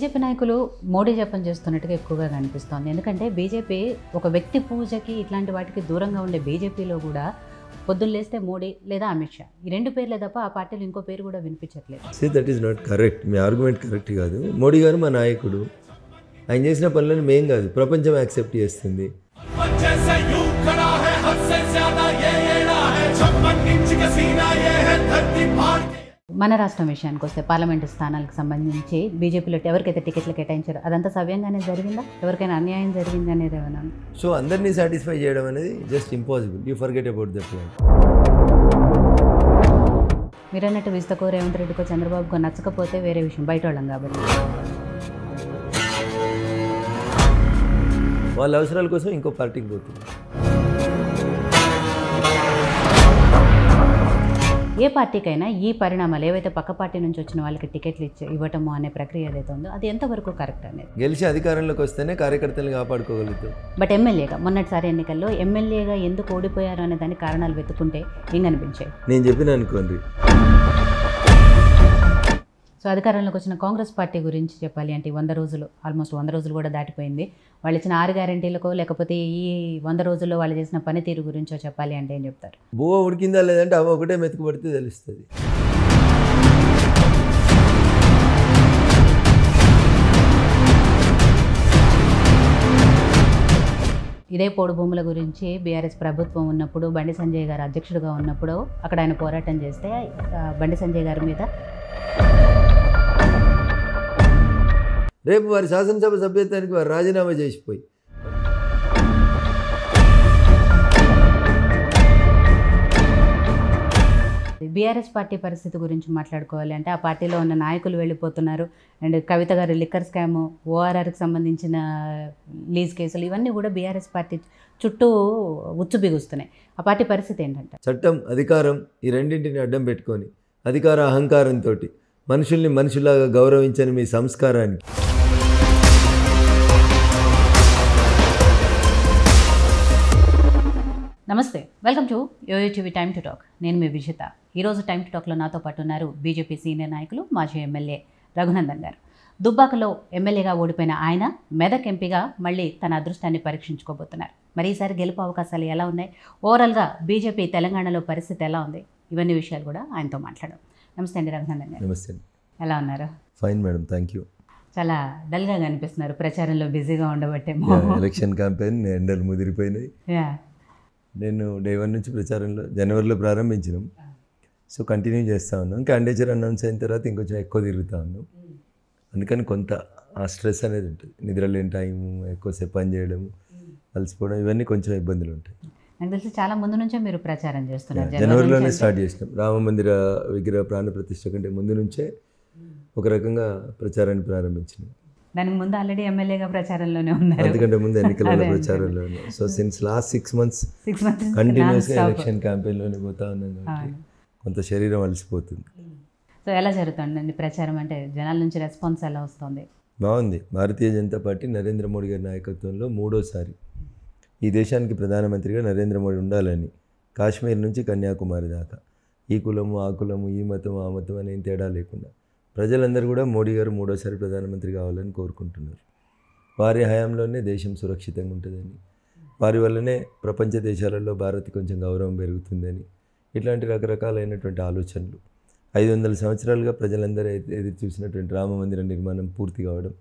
BJP నాయకులు మోడీ జపం చేస్తున్నట్టుగా ఎక్కువగా కనిపిస్తోంది. ఎందుకంటే బీజేపీ ఒక వ్యక్తి పూజకి ఇట్లాంటి వాటికి దూరంగా ఉండే బీజేపీలో కూడా పొద్దున్న లేస్తే మోడీ లేదా అమిత్ షా ఈ రెండు పేర్లే తప్ప ఆ పార్టీలో ఇంకో పేరు కూడా వినిపించట్లేదు. That is not correct. Me argument correct కాదు. మోడీ గారు మా నాయకుడు, ఆయన చేసిన పనులను మేం కాదు ప్రపంచం యాక్సెప్ట్ చేస్తుంది. మన రాష్ట్రం విషయానికి వస్తే పార్లమెంటు స్థానాలకు సంబంధించి బీజేపీలో ఎవరికైతే టికెట్లు కేటాయించారో అదంతా సవ్యంగానే జరిగిందా, ఎవరికైనా అన్యాయం జరిగింది అనేది ఏమైనా? సో అందరినీ సాటిస్ఫై చేయడం అనేది just impossible. You forget about that one. మీరు అన్నట్టు విస్తకో రేవంత్ రెడ్డికో చంద్రబాబుకో నచ్చకపోతే వేరే విషయం, బయట వాళ్ళం కాబట్టి వాళ్ళ అవసరాల కోసం ఇంకో పార్టీకి పోతుంది. ఏ పార్టీకైనా ఈ పరిణామాలు ఏవైతే పక్క పార్టీ నుంచి వచ్చిన వాళ్ళకి టికెట్లు ఇవ్వటము అనే ప్రక్రియ ఏదైతే ఉందో అది ఎంతవరకు కరెక్ట్ అనేది? గెలిచి అధికారంలోకి వస్తేనే కార్యకర్తలను కాపాడుకోగలుగుతాం. బట్ ఎమ్మెల్యేగా మొన్నటిసారి ఎన్నికల్లో ఎమ్మెల్యేగా ఎందుకు ఓడిపోయారు అనే దానికి కారణాలు వెతుక్కుంటే ఏం కనిపించాయి? నేను చెప్పిన అనుకోండి. సో అధికారంలోకి వచ్చిన కాంగ్రెస్ పార్టీ గురించి చెప్పాలి అంటే 100 రోజులు, ఆల్మోస్ట్ 100 రోజులు కూడా దాటిపోయింది. వాళ్ళు ఇచ్చిన 6 గ్యారెంటీలకో లేకపోతే ఈ 100 రోజుల్లో వాళ్ళు చేసిన పనితీరు గురించో చెప్పాలి అంటే ఏం చెప్తారు? బువ్వ ఉడికిందా లేదంటే అవ ఒకటే మెతుకు పడితే తెలుస్తుంది. ఇదే పోడు భూముల గురించి బీఆర్ఎస్ ప్రభుత్వం ఉన్నప్పుడు బండి సంజయ్ గారు అధ్యక్షుడిగా ఉన్నప్పుడు అక్కడ ఆయన పోరాటం చేస్తే బండి సంజయ్ గారి మీద రేపు వారి శాసనసభ సభ్యత్వానికి వారు రాజీనామా చేసిపోయి బీఆర్ఎస్ పార్టీ పరిస్థితి గురించి మాట్లాడుకోవాలి అంటే ఆ పార్టీలో ఉన్న నాయకులు వెళ్ళిపోతున్నారు. అండ్ కవిత గారు లిక్కర్ స్కామ్, ఓఆర్ఆర్కి సంబంధించిన లీజ్ కేసులు ఇవన్నీ కూడా బీఆర్ఎస్ పార్టీ చుట్టూ ఉచ్చు బిగుస్తున్నాయి. ఆ పార్టీ పరిస్థితి ఏంటంటే చట్టం, అధికారం ఈ రెండింటిని అడ్డం పెట్టుకొని అధికార అహంకారంతో మనుషుల్ని మనుషులాగా గౌరవించని మీ సంస్కారానికి నమస్తే, welcome to YOYO TV time to talk. నేను మీ విజిత. ఈరోజు టైమ్ టు టాక్లో నాతో పాటు ఉన్నారు బీజేపీ సీనియర్ నాయకులు మాజీ ఎమ్మెల్యే రఘునందన్ గారు. దుబ్బాకలో ఎమ్మెల్యేగా ఓడిపోయిన ఆయన మెదక్ ఎంపీగా మళ్ళీ తన అదృష్టాన్ని పరీక్షించుకోబోతున్నారు. మరి ఈసారి గెలుపు అవకాశాలు ఎలా ఉన్నాయి, ఓవరాల్గా బీజేపీ తెలంగాణలో పరిస్థితి ఎలా ఉంది, ఇవన్నీ విషయాలు కూడా ఆయనతో మాట్లాడాం. నమస్తే అండి రఘునందన్ గారు. నమస్తే. ఎలా ఉన్నారు? Fine madam, thank you. చాలా డల్గా కనిపిస్తున్నారు, ప్రచారంలో బిజీగా ఉండబట్టేమో. ఎలక్షన్ క్యాంపెయిన్ ఎండలు ముదిరిపోయినాయి. నేను డే 1 నుంచి ప్రచారంలో జనవరిలో ప్రారంభించినాం. సో కంటిన్యూ చేస్తూ ఉన్నాం. క్యాండిడేచర్ అనౌన్స్ అయిన తర్వాత ఇంకొంచెం ఎక్కువ తిరుగుతూ ఉన్నాం. అందుకని కొంత ఆ స్ట్రెస్ అనేది ఉంటుంది. నిద్ర లేని టైము, ఎక్కువసేపు పని చేయడం, అలసిపోవడం, ఇవన్నీ కొంచెం ఇబ్బందులు ఉంటాయి. నాకు తెలిసి చాలా ముందు నుంచే మీరు ప్రచారం చేస్తున్నారు. జనవరిలోనే స్టార్ట్ చేసినాం. రామ మందిర విగ్రహ ప్రాణ ప్రతిష్ఠ కంటే ముందు నుంచే ఒక రకంగా ప్రచారాన్ని ప్రారంభించినాం. దానికి ముందు ఆల్రెడీ ఎమ్మెల్యేగా ప్రచారంలోనే ఉన్నారు. ఎందుకంటే ముందు ఎన్నికల ప్రచారంలో ఉన్నాం. సో సిన్స్ లాస్ట్ 6 months కంటిన్యూస్గా ఎలక్షన్ క్యాంపెయిన్లోనే పోతా ఉన్నాం కాబట్టి కొంత శరీరం అలసిపోతుంది. సో ఎలా జరుగుతుందండి ప్రచారం? అంటే జనాల నుంచి రెస్పాన్స్ ఎలా వస్తుంది? బాగుంది. భారతీయ జనతా పార్టీ నరేంద్ర మోడీ గారి నాయకత్వంలో 3వసారి ఈ దేశానికి ప్రధానమంత్రిగా నరేంద్ర మోడీ ఉండాలని కాశ్మీర్ నుంచి కన్యాకుమారి దాకా ఈ కులము ఆ కులము ఈ మతం ఆ మతం అనేం తేడా లేకుండా ప్రజలందరూ కూడా మోడీ గారు 3వసారి ప్రధానమంత్రి కావాలని కోరుకుంటున్నారు. వారి హయాంలోనే దేశం సురక్షితంగా ఉంటుందని, వారి వల్లనే ప్రపంచ దేశాలలో భారత్ కొంచెం గౌరవం పెరుగుతుందని, ఇట్లాంటి రకరకాలైనటువంటి ఆలోచనలు 500 సంవత్సరాలుగా ప్రజలందరూ ఎదురు చూసినటువంటి రామ మందిర నిర్మాణం పూర్తి కావడం,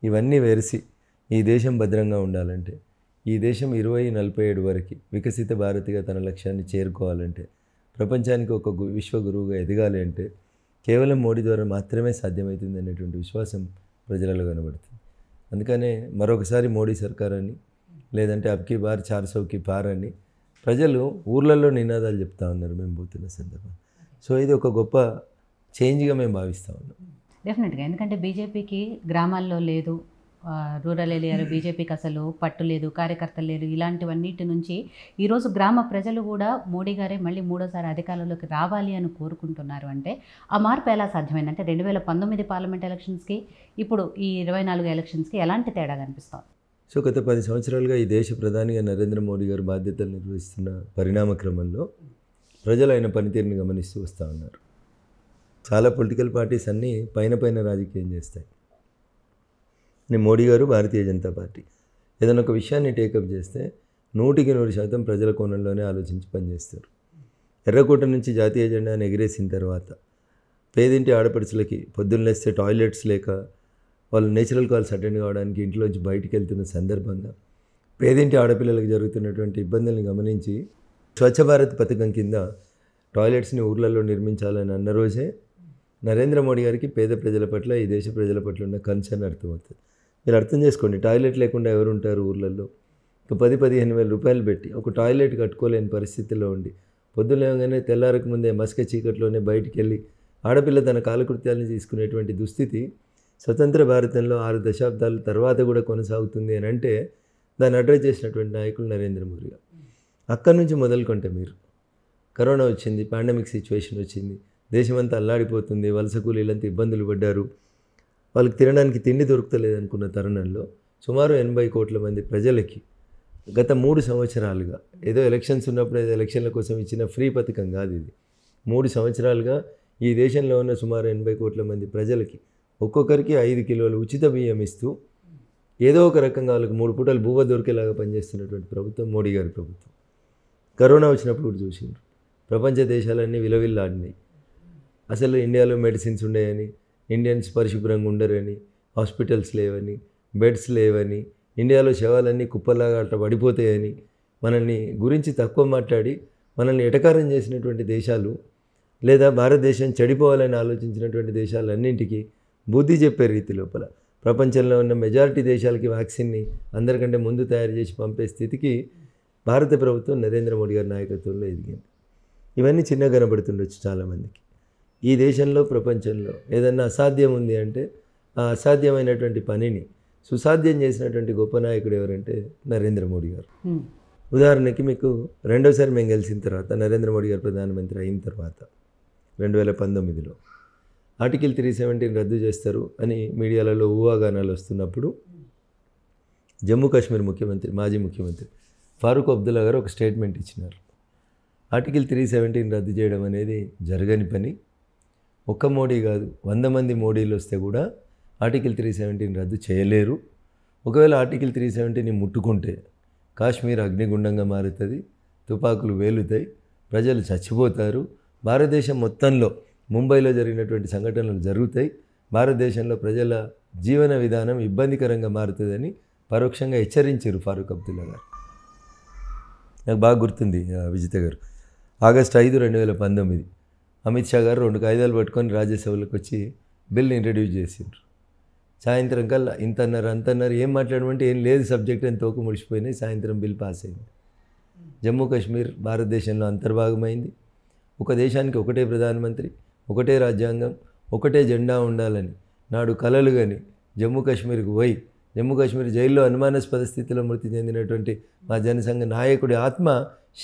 ఇవన్నీ వెరిసి ఈ దేశం భద్రంగా ఉండాలంటే, ఈ దేశం 2047 వరకు వికసిత భారత్గా తన లక్ష్యాన్ని చేరుకోవాలంటే, ప్రపంచానికి ఒక విశ్వగురువుగా ఎదగాలి అంటే కేవలం మోడీ ద్వారా మాత్రమే సాధ్యమవుతుంది అనేటువంటి విశ్వాసం ప్రజలలో కనబడుతుంది. అందుకనే మరొకసారి మోడీ సర్కార్ అని, లేదంటే అబ్కి బార్ 400కి పార్ అని ప్రజలు ఊర్లలో నినాదాలు చెప్తా ఉన్నారు మేము పోతున్న సందర్భం. సో ఇది ఒక గొప్ప చేంజ్గా మేము భావిస్తూ ఉన్నాం. డెఫినెట్గా. ఎందుకంటే బీజేపీకి గ్రామాల్లో లేదు, రూరల్ ఏరియాలో బీజేపీకి అసలు పట్టు లేదు, కార్యకర్తలు లేరు. ఇలాంటివన్నిటి నుంచి ఈరోజు గ్రామ ప్రజలు కూడా మోడీ గారే మళ్ళీ 3వసారి అధికారంలోకి రావాలి అని కోరుకుంటున్నారు. అంటే ఆ మార్పు ఎలా సాధ్యమైందంటే 2019 పార్లమెంట్ ఎలక్షన్స్కి ఇప్పుడు ఈ 24 ఎలక్షన్స్కి ఎలాంటి తేడా కనిపిస్తుంది? సో గత 10 సంవత్సరాలుగా ఈ దేశ ప్రధానిగా నరేంద్ర మోడీ గారు బాధ్యతలు నిర్వహిస్తున్న పరిణామ క్రమంలో ప్రజలు ఆయన పనితీరుని గమనిస్తూ వస్తూ ఉన్నారు. చాలా పొలిటికల్ పార్టీస్ అన్నీ పైన రాజకీయం చేస్తాయి. మోడీ గారు భారతీయ జనతా పార్టీ ఏదైనా ఒక విషయాన్ని టేకప్ చేస్తే 100% ప్రజల కోణంలోనే ఆలోచించి పనిచేస్తారు. ఎర్రకోట నుంచి జాతీయ జెండాను ఎగిరేసిన తర్వాత పేదింటి ఆడపడుచులకి పొద్దున్న లేస్తే టాయిలెట్స్ లేక వాళ్ళు నేచురల్ కాల్స్ అటెండ్ కావడానికి ఇంట్లోంచి బయటికి వెళ్తున్న సందర్భంగా పేదింటి ఆడపిల్లలకు జరుగుతున్నటువంటి ఇబ్బందులను గమనించి స్వచ్ఛ భారత్ పథకం కింద టాయిలెట్స్ని ఊర్లలో నిర్మించాలని అన్న రోజే నరేంద్ర మోడీ గారికి పేద ప్రజల పట్ల, ఈ దేశ ప్రజల పట్ల ఉన్న కన్సర్న్ అర్థమవుతుంది. మీరు అర్థం చేసుకోండి, టాయిలెట్ లేకుండా ఎవరు ఉంటారు ఊర్లలో? ఒక 10-15 వేల రూపాయలు పెట్టి ఒక టాయిలెట్ కట్టుకోలేని పరిస్థితిలో ఉండి పొద్దులేగానే తెల్లారకు ముందే మస్క చీకట్లోనే బయటికి వెళ్ళి ఆడపిల్ల తన కాలకృత్యాలను తీసుకునేటువంటి దుస్థితి స్వతంత్ర భారతంలో 6 దశాబ్దాల తర్వాత కూడా కొనసాగుతుంది అని అంటే దాన్ని అడ్రస్ చేసినటువంటి నాయకులు నరేంద్ర మోడీ గారు. అక్కడి నుంచి మొదలుకుంటే మీరు కరోనా వచ్చింది, పాండమిక్ సిచ్యువేషన్ వచ్చింది, దేశమంతా అల్లాడిపోతుంది, వలస కూలీలంతా ఇబ్బందులు పడ్డారు, వాళ్ళకి తినడానికి తిండి దొరుకుతలేదు అనుకున్న తరుణంలో సుమారు 80 కోట్ల మంది ప్రజలకి గత 3 సంవత్సరాలుగా, ఏదో ఎలక్షన్స్ ఉన్నప్పుడు ఏదో ఎలక్షన్ల కోసం ఇచ్చిన ఫ్రీ పథకం కాదు ఇది, 3 సంవత్సరాలుగా ఈ దేశంలో ఉన్న సుమారు 80 కోట్ల మంది ప్రజలకి ఒక్కొక్కరికి 5 కిలోలు ఉచిత బియ్యం ఇస్తూ ఏదో ఒక రకంగా వాళ్ళకి 3 పూటలు బువ్వ దొరికేలాగా పనిచేస్తున్నటువంటి ప్రభుత్వం మోడీ గారి ప్రభుత్వం. కరోనా వచ్చినప్పుడు కూడా చూసిండ్రు, ప్రపంచ దేశాలన్నీ విలవిల్లాడినాయి. అసలు ఇండియాలో మెడిసిన్స్ ఉండేయని, ఇండియన్స్ పరిశుభ్రంగా ఉండరని, హాస్పిటల్స్ లేవని, బెడ్స్ లేవని, ఇండియాలో శవాలన్నీ కుప్పలాగా అట్లా పడిపోతాయని మనల్ని గురించి తక్కువ మాట్లాడి మనల్ని ఎటకారం చేసినటువంటి దేశాలు, లేదా భారతదేశం చెడిపోవాలని ఆలోచించినటువంటి దేశాలన్నింటికీ బుద్ధి చెప్పే రీతి లోపల ప్రపంచంలో ఉన్న మెజారిటీ దేశాలకి వ్యాక్సిన్ని అందరికంటే ముందు తయారు చేసి పంపే స్థితికి భారత ప్రభుత్వం నరేంద్ర మోడీ గారి నాయకత్వంలో ఎదిగింది. ఇవన్నీ చిన్నగా కనబడుతుండొచ్చు చాలామందికి. ఈ దేశంలో, ప్రపంచంలో ఏదన్నా అసాధ్యం ఉంది అంటే ఆ అసాధ్యమైనటువంటి పనిని సుసాధ్యం చేసినటువంటి గొప్ప నాయకుడు ఎవరంటే నరేంద్ర మోడీ గారు. ఉదాహరణకి మీకు రెండోసారి మేము గెలిచిన తర్వాత, నరేంద్ర మోడీ గారు ప్రధానమంత్రి అయిన తర్వాత 2019లో ఆర్టికల్ 370 రద్దు చేస్తారు అని మీడియాలలో ఊహాగానాలు వస్తున్నప్పుడు జమ్మూ కాశ్మీర్ ముఖ్యమంత్రి, మాజీ ముఖ్యమంత్రి ఫారూక్ అబ్దుల్లా గారు ఒక స్టేట్మెంట్ ఇచ్చినారు. ఆర్టికల్ 370 రద్దు చేయడం అనేది జరగని పని, ఒక్క మోడీ కాదు 100 మంది మోడీలు వస్తే కూడా ఆర్టికల్ 370 రద్దు చేయలేరు. ఒకవేళ ఆర్టికల్ 370ని ముట్టుకుంటే కాశ్మీర్ అగ్నిగుండంగా మారుతుంది, తుపాకులు వేలుతాయి, ప్రజలు చచ్చిపోతారు, భారతదేశం మొత్తంలో ముంబైలో జరిగినటువంటి సంఘటనలు జరుగుతాయి, భారతదేశంలో ప్రజల జీవన విధానం ఇబ్బందికరంగా మారుతుందని పరోక్షంగా హెచ్చరించారు ఫారూక్ అబ్దుల్లా గారు. నాకు బాగా గుర్తుంది విజిత గారు. ఆగస్టు 5, 2019 అమిత్ షా గారు 2 కాయిదాలు పట్టుకొని రాజ్యసభలోకి వచ్చి బిల్ని ఇంట్రడ్యూస్ చేసిండ్రు. సాయంత్రం కల్లా ఇంతన్నారు అంతన్నారు, ఏం మాట్లాడమంటే ఏం లేదు సబ్జెక్ట్ అని తోకు ముడిచిపోయినాయి. సాయంత్రం బిల్ పాస్ అయింది. జమ్మూ కాశ్మీర్ భారతదేశంలో అంతర్భాగమైంది. ఒక దేశానికి ఒకటే ప్రధానమంత్రి, ఒకటే రాజ్యాంగం, ఒకటే జెండా ఉండాలని నాడు కలలు కానీ జమ్మూ కాశ్మీర్కి పోయి జమ్మూ కాశ్మీర్ జైల్లో అనుమానాస్పద స్థితిలో మృతి చెందినటువంటి మా జనసంఘ నాయకుడి ఆత్మ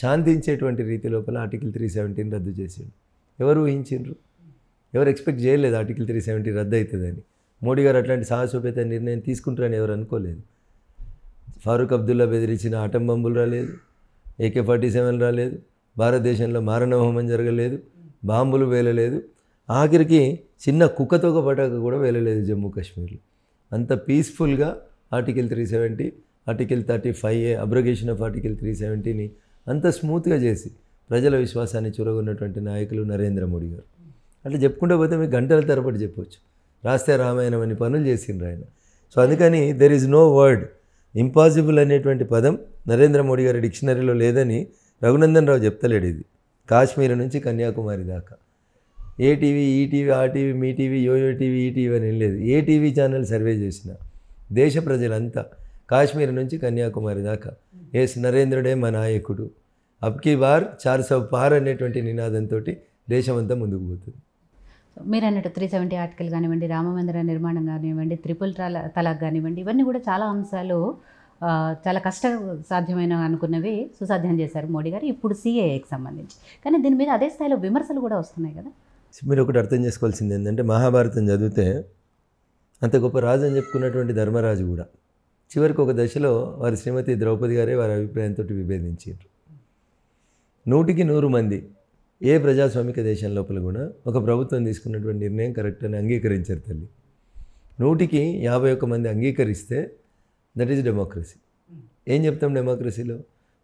శాంతించేటువంటి రీతి లోపల ఆర్టికల్ 370 రద్దు చేసిండు. ఎవరు ఊహించిండ్రు? ఎవరు ఎక్స్పెక్ట్ చేయలేదు ఆర్టికల్ 370 రద్దు అవుతుందని. మోడీ గారు అట్లాంటి సాహసోపేత నిర్ణయం తీసుకుంటారని ఎవరు అనుకోలేదు. ఫారూక్ అబ్దుల్లా బెదిరించిన ఆటం బాంబులు రాలేదు, AK-47 రాలేదు, భారతదేశంలో మారణ హోమం జరగలేదు, బాంబులు వేలలేదు, ఆఖరికి చిన్న కుక్కతోక పటాక కూడా వేలలేదు జమ్మూ కాశ్మీర్లో. అంత పీస్ఫుల్గా article 370, article 35A abrogation of article 370ని అంత స్మూత్గా చేసి ప్రజల విశ్వాసాన్ని చూరగొన్నటువంటి నాయకులు నరేంద్ర మోడీ గారు. అట్లా చెప్పుకుంటూ పోతే మీకు గంటల తరబడి చెప్పవచ్చు. రాస్తే రామాయణం అని పనులు చేసిండ్రు ఆయన. సో అందుకని there is no word impossible అనేటువంటి పదం నరేంద్ర మోడీ గారి డిక్షనరీలో లేదని రఘునందన్ రావు చెప్తలేడు. ఇది కాశ్మీర్ నుంచి కన్యాకుమారి దాకా ఏ టీవీ, ఈ టీవీ, ఆ టీవీ, మీ టీవీ, యోయో టీవీ, ఈ టీవీ అని లేదు. ఏ టీవీ ఛానల్ సర్వే చేసిన దేశ ప్రజలంతా కాశ్మీర్ నుంచి కన్యాకుమారి దాకా ఎస్ నరేంద్రుడే మా నాయకుడు, అబ్కీ బార్ 400 పార్ అనేటువంటి నినాదంతో దేశమంతా ముందుకు పోతుంది. మీరు అన్నట్టు 370 ఆర్టికల్ కానివ్వండి, రామమందిర నిర్మాణం కానివ్వండి, ట్రిపుల్ తలాక్ కానివ్వండి, ఇవన్నీ కూడా చాలా అంశాలు చాలా కష్ట సాధ్యమైన అనుకున్నవి సుసాధ్యం చేశారు మోడీ గారు. ఇప్పుడు CAAకి సంబంధించి కానీ దీని మీద అదే స్థాయిలో విమర్శలు కూడా వస్తున్నాయి కదా. మీరు ఒకటి అర్థం చేసుకోవాల్సింది ఏంటంటే, మహాభారతం చదివితే అంత గొప్ప రాజు అని చెప్పుకున్నటువంటి ధర్మరాజు కూడా చివరికి ఒక దశలో వారి శ్రీమతి ద్రౌపది గారే వారి అభిప్రాయంతో విభేదించారు. 100కి 100 మంది ఏ ప్రజాస్వామిక దేశం లోపల కూడా ఒక ప్రభుత్వం తీసుకున్నటువంటి నిర్ణయం కరెక్ట్ అని అంగీకరించారు తల్లి. 100కి 51 మంది అంగీకరిస్తే దట్ ఈజ్ డెమోక్రసీ. ఏం చెప్తాం డెమోక్రసీలో?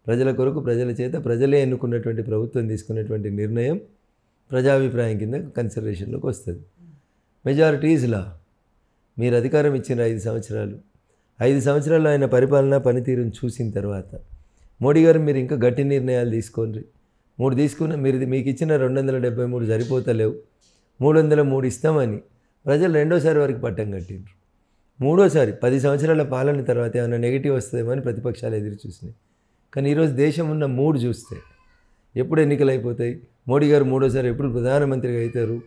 ప్రజల కొరకు ప్రజల చేత ప్రజలే ఎన్నుకున్నటువంటి ప్రభుత్వం తీసుకున్నటువంటి నిర్ణయం ప్రజాభిప్రాయం కింద కన్సిడరేషన్లోకి వస్తుంది. Majority is law. మీరు అధికారం ఇచ్చిన 5 సంవత్సరాలు, 5 సంవత్సరాలు ఆయన పరిపాలన పనితీరును చూసిన తర్వాత మోడీ గారు మీరు ఇంకా గట్టి నిర్ణయాలు తీసుకోండి. 3 తీసుకున్న మీకు ఇచ్చిన 273 సరిపోతలేవు, 303 ఇస్తామని ప్రజలు రెండోసారి వరకు పట్టం కట్టిండ్రు. మూడోసారి 10 సంవత్సరాల పాలన తర్వాత ఏమైనా నెగిటివ్ వస్తుందేమో అని ప్రతిపక్షాలు ఎదురు చూసినాయి. కానీ ఈరోజు దేశం ఉన్న మూడు చూస్తే ఎప్పుడు ఎన్నికలు అయిపోతాయి, మోడీ గారు మూడోసారి ఎప్పుడు ప్రధానమంత్రిగా అవుతారు,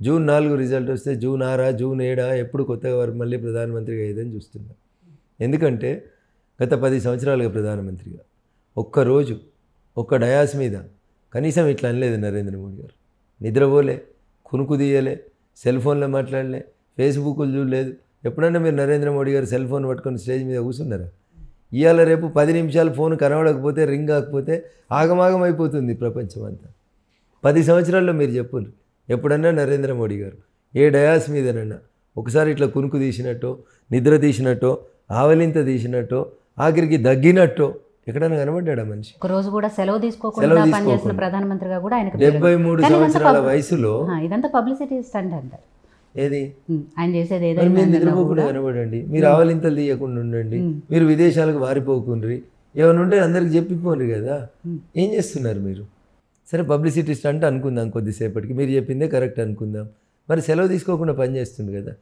జూన్ 4 రిజల్ట్ వస్తే జూన్ 6 జూన్ 7 ఎప్పుడు కొత్తగా వారు మళ్ళీ ప్రధానమంత్రిగా అయ్యేదని చూస్తున్నారు. ఎందుకంటే గత 10 సంవత్సరాలుగా ప్రధానమంత్రిగా ఒక్కరోజు ఒక్క డయాస్ మీద కనీసం ఇట్లా అనలేదు నరేంద్ర మోడీ గారు. నిద్రపోలే, కునుకు తీయలే, సెల్ ఫోన్లో మాట్లాడలే, ఫేస్బుక్లు చూడలేదు. ఎప్పుడన్నా మీరు నరేంద్ర మోడీ గారు సెల్ ఫోన్ పట్టుకొని స్టేజ్ మీద కూర్చున్నారా? ఇవాళ రేపు 10 నిమిషాలు ఫోన్ కనబడకపోతే, రింగ్ కాకపోతే ఆగమాగం అయిపోతుంది ప్రపంచం అంతా. 10 సంవత్సరాల్లో మీరు చెప్పుండ్రు ఎప్పుడన్నా నరేంద్ర మోడీ గారు ఏ డయాస్ మీదనన్నా ఒకసారి ఇట్లా కునుకు తీసినట్టో, నిద్ర తీసినట్టో, ఆవలింత తీసినట్టో, ఆఖరికి దగ్గినట్టో ఎక్కడైనా కనబడ్డా మనిషి? ఒక రోజు కూడా సెలవు తీసుకోకుండా పనిచేసిన ప్రధానమంత్రిగా కూడా ఆయనకు 73 సంవత్సరాల వయసులో ఇదంతా పబ్లిసిటీ స్టంట్ అంటారు. ఏది ఆయన చేసేది మీరు నిద్రపోకుండా కనబడండి, మీరు ఆవలింతలు తీయకుండా ఉండండి, మీరు విదేశాలకు వారిపోకుండ్రి, ఏమైనా ఉంటే అందరికి చెప్పిపోండి కదా. ఏం చేస్తున్నారు మీరు? సరే పబ్లిసిటీ స్టంట్ అనుకుందాం కొద్దిసేపటికి, మీరు చెప్పిందే కరెక్ట్ అనుకుందాం. మరి సెలవు తీసుకోకుండా పని చేస్తుంది కదా.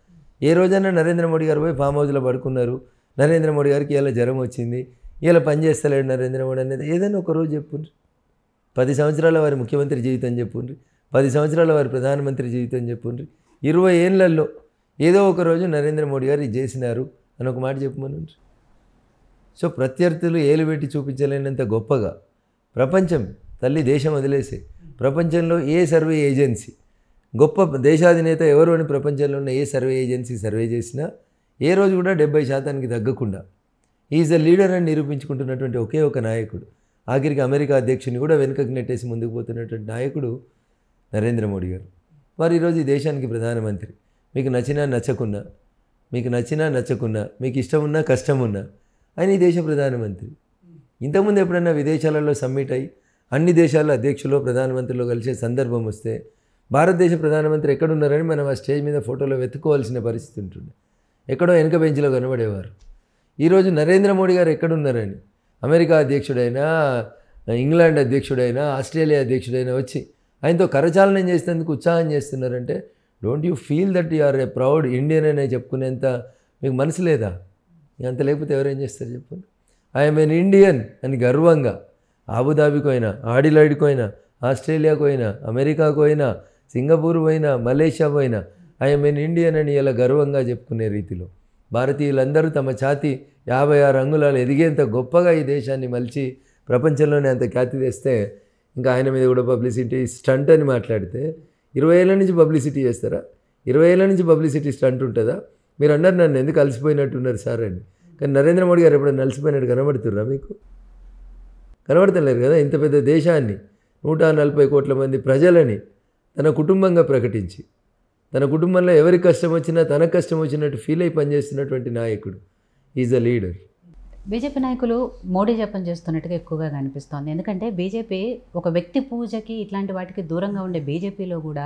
ఏ రోజైనా నరేంద్ర మోడీ గారు పోయి ఫామ్ హౌస్లో పడుకున్నారు, నరేంద్ర మోడీ గారికి ఇలా జ్వరం వచ్చింది, ఇలా పని చేస్తలేడు నరేంద్ర మోడీ అనేది ఏదైనా ఒకరోజు చెప్పుండ్రి. 10 సంవత్సరాల వారి ముఖ్యమంత్రి జీవితం చెప్పుండ్రి, 10 సంవత్సరాల వారి ప్రధానమంత్రి జీవితం చెప్పుండ్రి, 20 ఏళ్లలో ఏదో ఒక రోజు నరేంద్ర మోడీ గారు ఇది చేసినారు అని ఒక మాట చెప్పమని. సో ప్రత్యర్థులు ఏలు పెట్టి చూపించలేనంత గొప్పగా ప్రపంచం తల్లి దేశం వదిలేసే ప్రపంచంలో ఏ సర్వే ఏజెన్సీ గొప్ప దేశాధినేత ఎవరు అని ప్రపంచంలో ఉన్న ఏ సర్వే ఏజెన్సీ సర్వే చేసినా ఏ రోజు కూడా 70% తగ్గకుండా ఈజ్ ద లీడర్ అని నిరూపించుకుంటున్నటువంటి ఒకే ఒక నాయకుడు, ఆఖరికి అమెరికా అధ్యక్షుని కూడా వెనుకకు నెట్టేసి ముందుకు పోతున్నటువంటి నాయకుడు నరేంద్ర మోడీ గారు. వారు ఈరోజు ఈ దేశానికి ప్రధానమంత్రి. మీకు నచ్చినా నచ్చకున్నా, మీకు ఇష్టం ఉన్నా కష్టం ఉన్నా ఆయన ఈ దేశ ప్రధానమంత్రి. ఇంతకుముందు ఎప్పుడైనా విదేశాలలో సమ్మిట్ అయ్యి అన్ని దేశాల అధ్యక్షులు ప్రధానమంత్రిలో కలిసే సందర్భం వస్తే భారతదేశ ప్రధానమంత్రి ఎక్కడున్నారని మనం ఆ స్టేజ్ మీద ఫోటోలో వెతుక్కోవాల్సిన పరిస్థితి ఉంటుంది. ఎక్కడో వెనుక బెంచ్లో కనబడేవారు. ఈరోజు నరేంద్ర మోడీ గారు ఎక్కడున్నారని అమెరికా అధ్యక్షుడైనా, ఇంగ్లాండ్ అధ్యక్షుడైనా, ఆస్ట్రేలియా అధ్యక్షుడైనా వచ్చి ఆయనతో కరచాలనం చేసేందుకు ఉత్సాహం చేస్తున్నారంటే don't you feel that you are a proud Indian అనే చెప్పుకునేంత మీకు మనసు లేదా? అంత లేకపోతే ఎవరేం చేస్తారు చెప్పండి. ఐఎమ్ ఎన్ ఇండియన్ అని గర్వంగా అబుదాబికి అయినా, ఆడిలాయిడ్కి అయినా, ఆస్ట్రేలియాకు అయినా, అమెరికాకు అయినా, సింగపూర్ పోయినా, మలేషియా పోయినా ఐఎమ్ ఎన్ ఇండియన్ అని ఇలా గర్వంగా చెప్పుకునే రీతిలో భారతీయులందరూ తమ ఛాతి 56 అంగుళాలు ఎదిగేంత గొప్పగా ఈ దేశాన్ని మలిచి ప్రపంచంలోనే అంత ఖ్యాతి తెస్తే ఇంకా ఆయన మీద కూడా పబ్లిసిటీ స్టంట్ అని మాట్లాడితే 20 ఏళ్ళ నుంచి పబ్లిసిటీ చేస్తారా? 20 ఏళ్ళ నుంచి పబ్లిసిటీ స్టంట్ ఉంటుందా? మీరు అన్నారు నన్ను ఎందుకు అలసిపోయినట్టున్నారు సార్ అని. కానీ నరేంద్ర మోడీ గారు ఎప్పుడైనా అలసిపోయినట్టు కనబడుతుర్రా మీకు? కనబడతలేరు కదా. ఇంత పెద్ద దేశాన్ని 140 కోట్ల మంది ప్రజలని తన కుటుంబంగా ప్రకటించి తన కుటుంబంలో ఎవరికి కష్టం వచ్చినా తనకు కష్టం వచ్చినట్టు ఫీల్ అయి పనిచేస్తున్నటువంటి నాయకుడు ఈజ్ ద లీడర్. బీజేపీ నాయకులు మోడీ జపం చేస్తున్నట్టుగా ఎక్కువగా కనిపిస్తోంది. ఎందుకంటే బీజేపీ ఒక వ్యక్తి పూజకి ఇట్లాంటి వాటికి దూరంగా ఉండే బీజేపీలో కూడా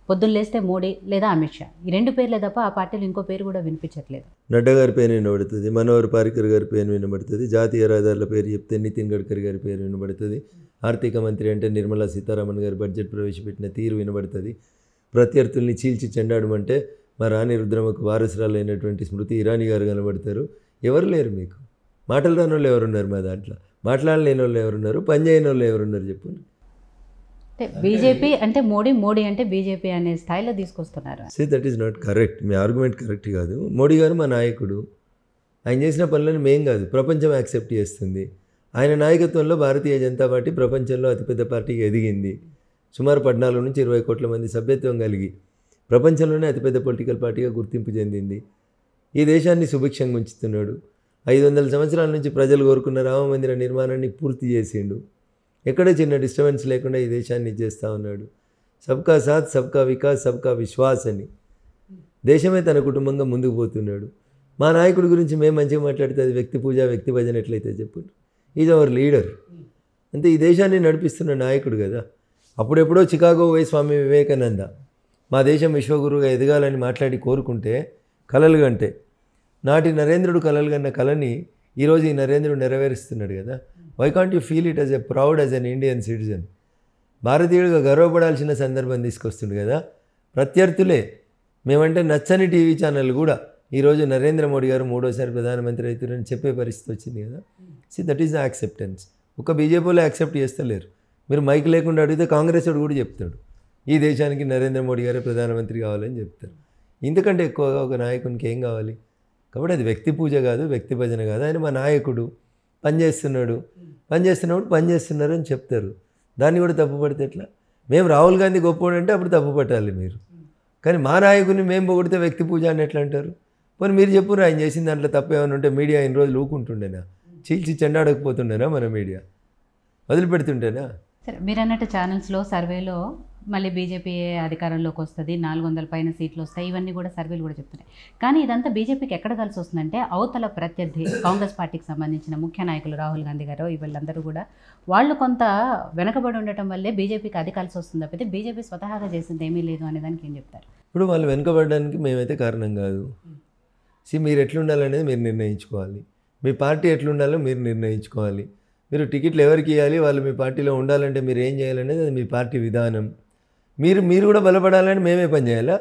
పొద్దున్న లేస్తే మోడీ లేదా అమిత్ షా ఈ 2 పేర్లే తప్ప ఆ పార్టీలో ఇంకో పేరు కూడా వినిపించట్లేదు. నడ్డా గారి పేరు వినబడుతుంది, మనోహర్ పారికర్ గారి పేరు వినబడుతుంది, జాతీయ రహదారుల పేరు చెప్తే నితిన్ గడ్కరీ గారి పేరు వినబడుతుంది, ఆర్థిక మంత్రి అంటే నిర్మలా సీతారామన్ గారి బడ్జెట్ ప్రవేశపెట్టిన తీరు వినబడుతుంది, ప్రత్యర్థుల్ని చీల్చి చెండాడమంటే మా రాణి రుద్రమకు వారసురాలైనటువంటి స్మృతి ఇరానీ గారు కనబడతారు. ఎవరు లేరు మీకు. మాటలు రాని వాళ్ళు ఎవరున్నారు మా దాంట్లో? మాట్లాడలేని వాళ్ళు ఎవరున్నారు? పని చేయని వాళ్ళు ఎవరున్నారు చెప్పండి. అంటే బీజేపీ అంటే మోడీ, మోడీ అంటే బీజేపీ అనే స్థాయిలో తీసుకొస్తున్నారు. Say that is not correct. Me argument correct కాదు. మోడీ గారు మా నాయకుడు, ఆయన చేసిన పనులను మేం కాదు ప్రపంచం యాక్సెప్ట్ చేస్తుంది. ఆయన నాయకత్వంలో భారతీయ జనతా పార్టీ ప్రపంచంలో అతిపెద్ద పార్టీగా ఎదిగింది. సుమారు 14 నుంచి 20 కోట్ల మంది సభ్యత్వం కలిగి ప్రపంచంలోనే అతిపెద్ద పొలిటికల్ పార్టీగా గుర్తింపు చెందింది. ఈ దేశాన్ని సుభిక్షంగా ఉంచుతున్నాడు. 500 సంవత్సరాల నుంచి ప్రజలు కోరుకున్న రామ మందిర నిర్మాణాన్ని పూర్తి చేసిండు. ఎక్కడే చిన్న డిస్టర్బెన్స్ లేకుండా ఈ దేశాన్ని చేస్తూ ఉన్నాడు. సబ్కా సాత్, సబ్కా వికాస్, సబ్కా విశ్వాస్ అని దేశమే తన కుటుంబంగా ముందుకు పోతున్నాడు. మా నాయకుడి గురించి మేము మంచిగా మాట్లాడితే అది వ్యక్తి పూజ వ్యక్తి భజన ఎట్లయితే చెప్పు. Is our leader. అంటే ఈ దేశాన్ని నడిపిస్తున్న నాయకుడు కదా. అప్పుడెప్పుడో చికాగో పోయి స్వామి వివేకానంద మా దేశం విశ్వగురువుగా ఎదగాలని మాట్లాడి కోరుకుంటే కలలు కంటే నాటి నరేంద్రుడు కలలు కన్న కళని ఈరోజు ఈ నరేంద్రుడు నెరవేరుస్తున్నాడు కదా. Why can't you feel it as a proud as an Indian citizen? భారతీయుడిగా గర్వపడాల్సిన సందర్భం తీసుకొస్తుంది కదా. ప్రత్యర్థులే మేమంటే నచ్చని టీవీ ఛానల్ కూడా ఈరోజు నరేంద్ర మోడీ గారు 3వ ప్రధానమంత్రి అవుతారని చెప్పే పరిస్థితి వచ్చింది కదా. That is the acceptance. ఒక బీజేపీలో యాక్సెప్ట్ చేస్తలేరు. మీరు మైక్ లేకుండా అడిగితే కాంగ్రెస్ వాడు కూడా చెప్తాడు ఈ దేశానికి నరేంద్ర మోడీ గారే ప్రధానమంత్రి కావాలని చెప్తారు. ఇంతకంటే ఎక్కువగా ఒక నాయకునికి ఏం కావాలి? కాబట్టి అది వ్యక్తి పూజ కాదు, వ్యక్తి భజన కాదు. ఆయన మా నాయకుడు, పనిచేస్తున్నప్పుడు పనిచేస్తున్నారు అని చెప్తారు. దాన్ని కూడా తప్పుపడితే ఎట్లా? మేము రాహుల్ గాంధీ గొప్పవాడు అంటే అప్పుడు తప్పు పట్టాలి మీరు. కానీ మా నాయకుడిని మేము పొగిడితే వ్యక్తి పూజ అని ఎట్లా అంటారు? పోనీ మీరు చెప్పురు ఆయన చేసిన దాంట్లో తప్పు ఏమైనా ఉంటే మీడియా ఇన్ని రోజులు ఊకుంటుండేనా? చీల్చి చెండాడకపోతుండేనా? మన మీడియా వదిలిపెడుతుంటేనా? సరే, మీరు అన్నట్టు ఛానల్స్లో సర్వేలో మళ్ళీ బీజేపీ అధికారంలోకి వస్తుంది, 400 పైన సీట్లు వస్తాయి, ఇవన్నీ కూడా సర్వేలు కూడా చెప్తున్నాయి. కానీ ఇదంతా బీజేపీకి ఎక్కడ కలిసి వస్తుందంటే అవతల ప్రత్యర్థి కాంగ్రెస్ పార్టీకి సంబంధించిన ముఖ్య నాయకులు రాహుల్ గాంధీ గారు వీళ్ళందరూ కూడా వాళ్ళు కొంత వెనకబడి ఉండటం వల్లే బీజేపీకి అది కలిసి వస్తుంది తప్పితే బీజేపీ స్వతహాగా చేసింది ఏమీ లేదు అనే దానికి ఏం చెప్తారు? ఇప్పుడు వాళ్ళు వెనుకబడడానికి మేమైతే కారణం కాదు. మీరు ఎట్లుండాలనేది మీరు నిర్ణయించుకోవాలి. మీ పార్టీ ఎట్లుండాలో మీరు నిర్ణయించుకోవాలి. మీరు టికెట్లు ఎవరికి ఇవ్వాలి, వాళ్ళు మీ పార్టీలో ఉండాలంటే మీరు ఏం చేయాలనేది అది మీ పార్టీ విధానం. మీరు కూడా బలపడాలని మేమే పనిచేయాలా?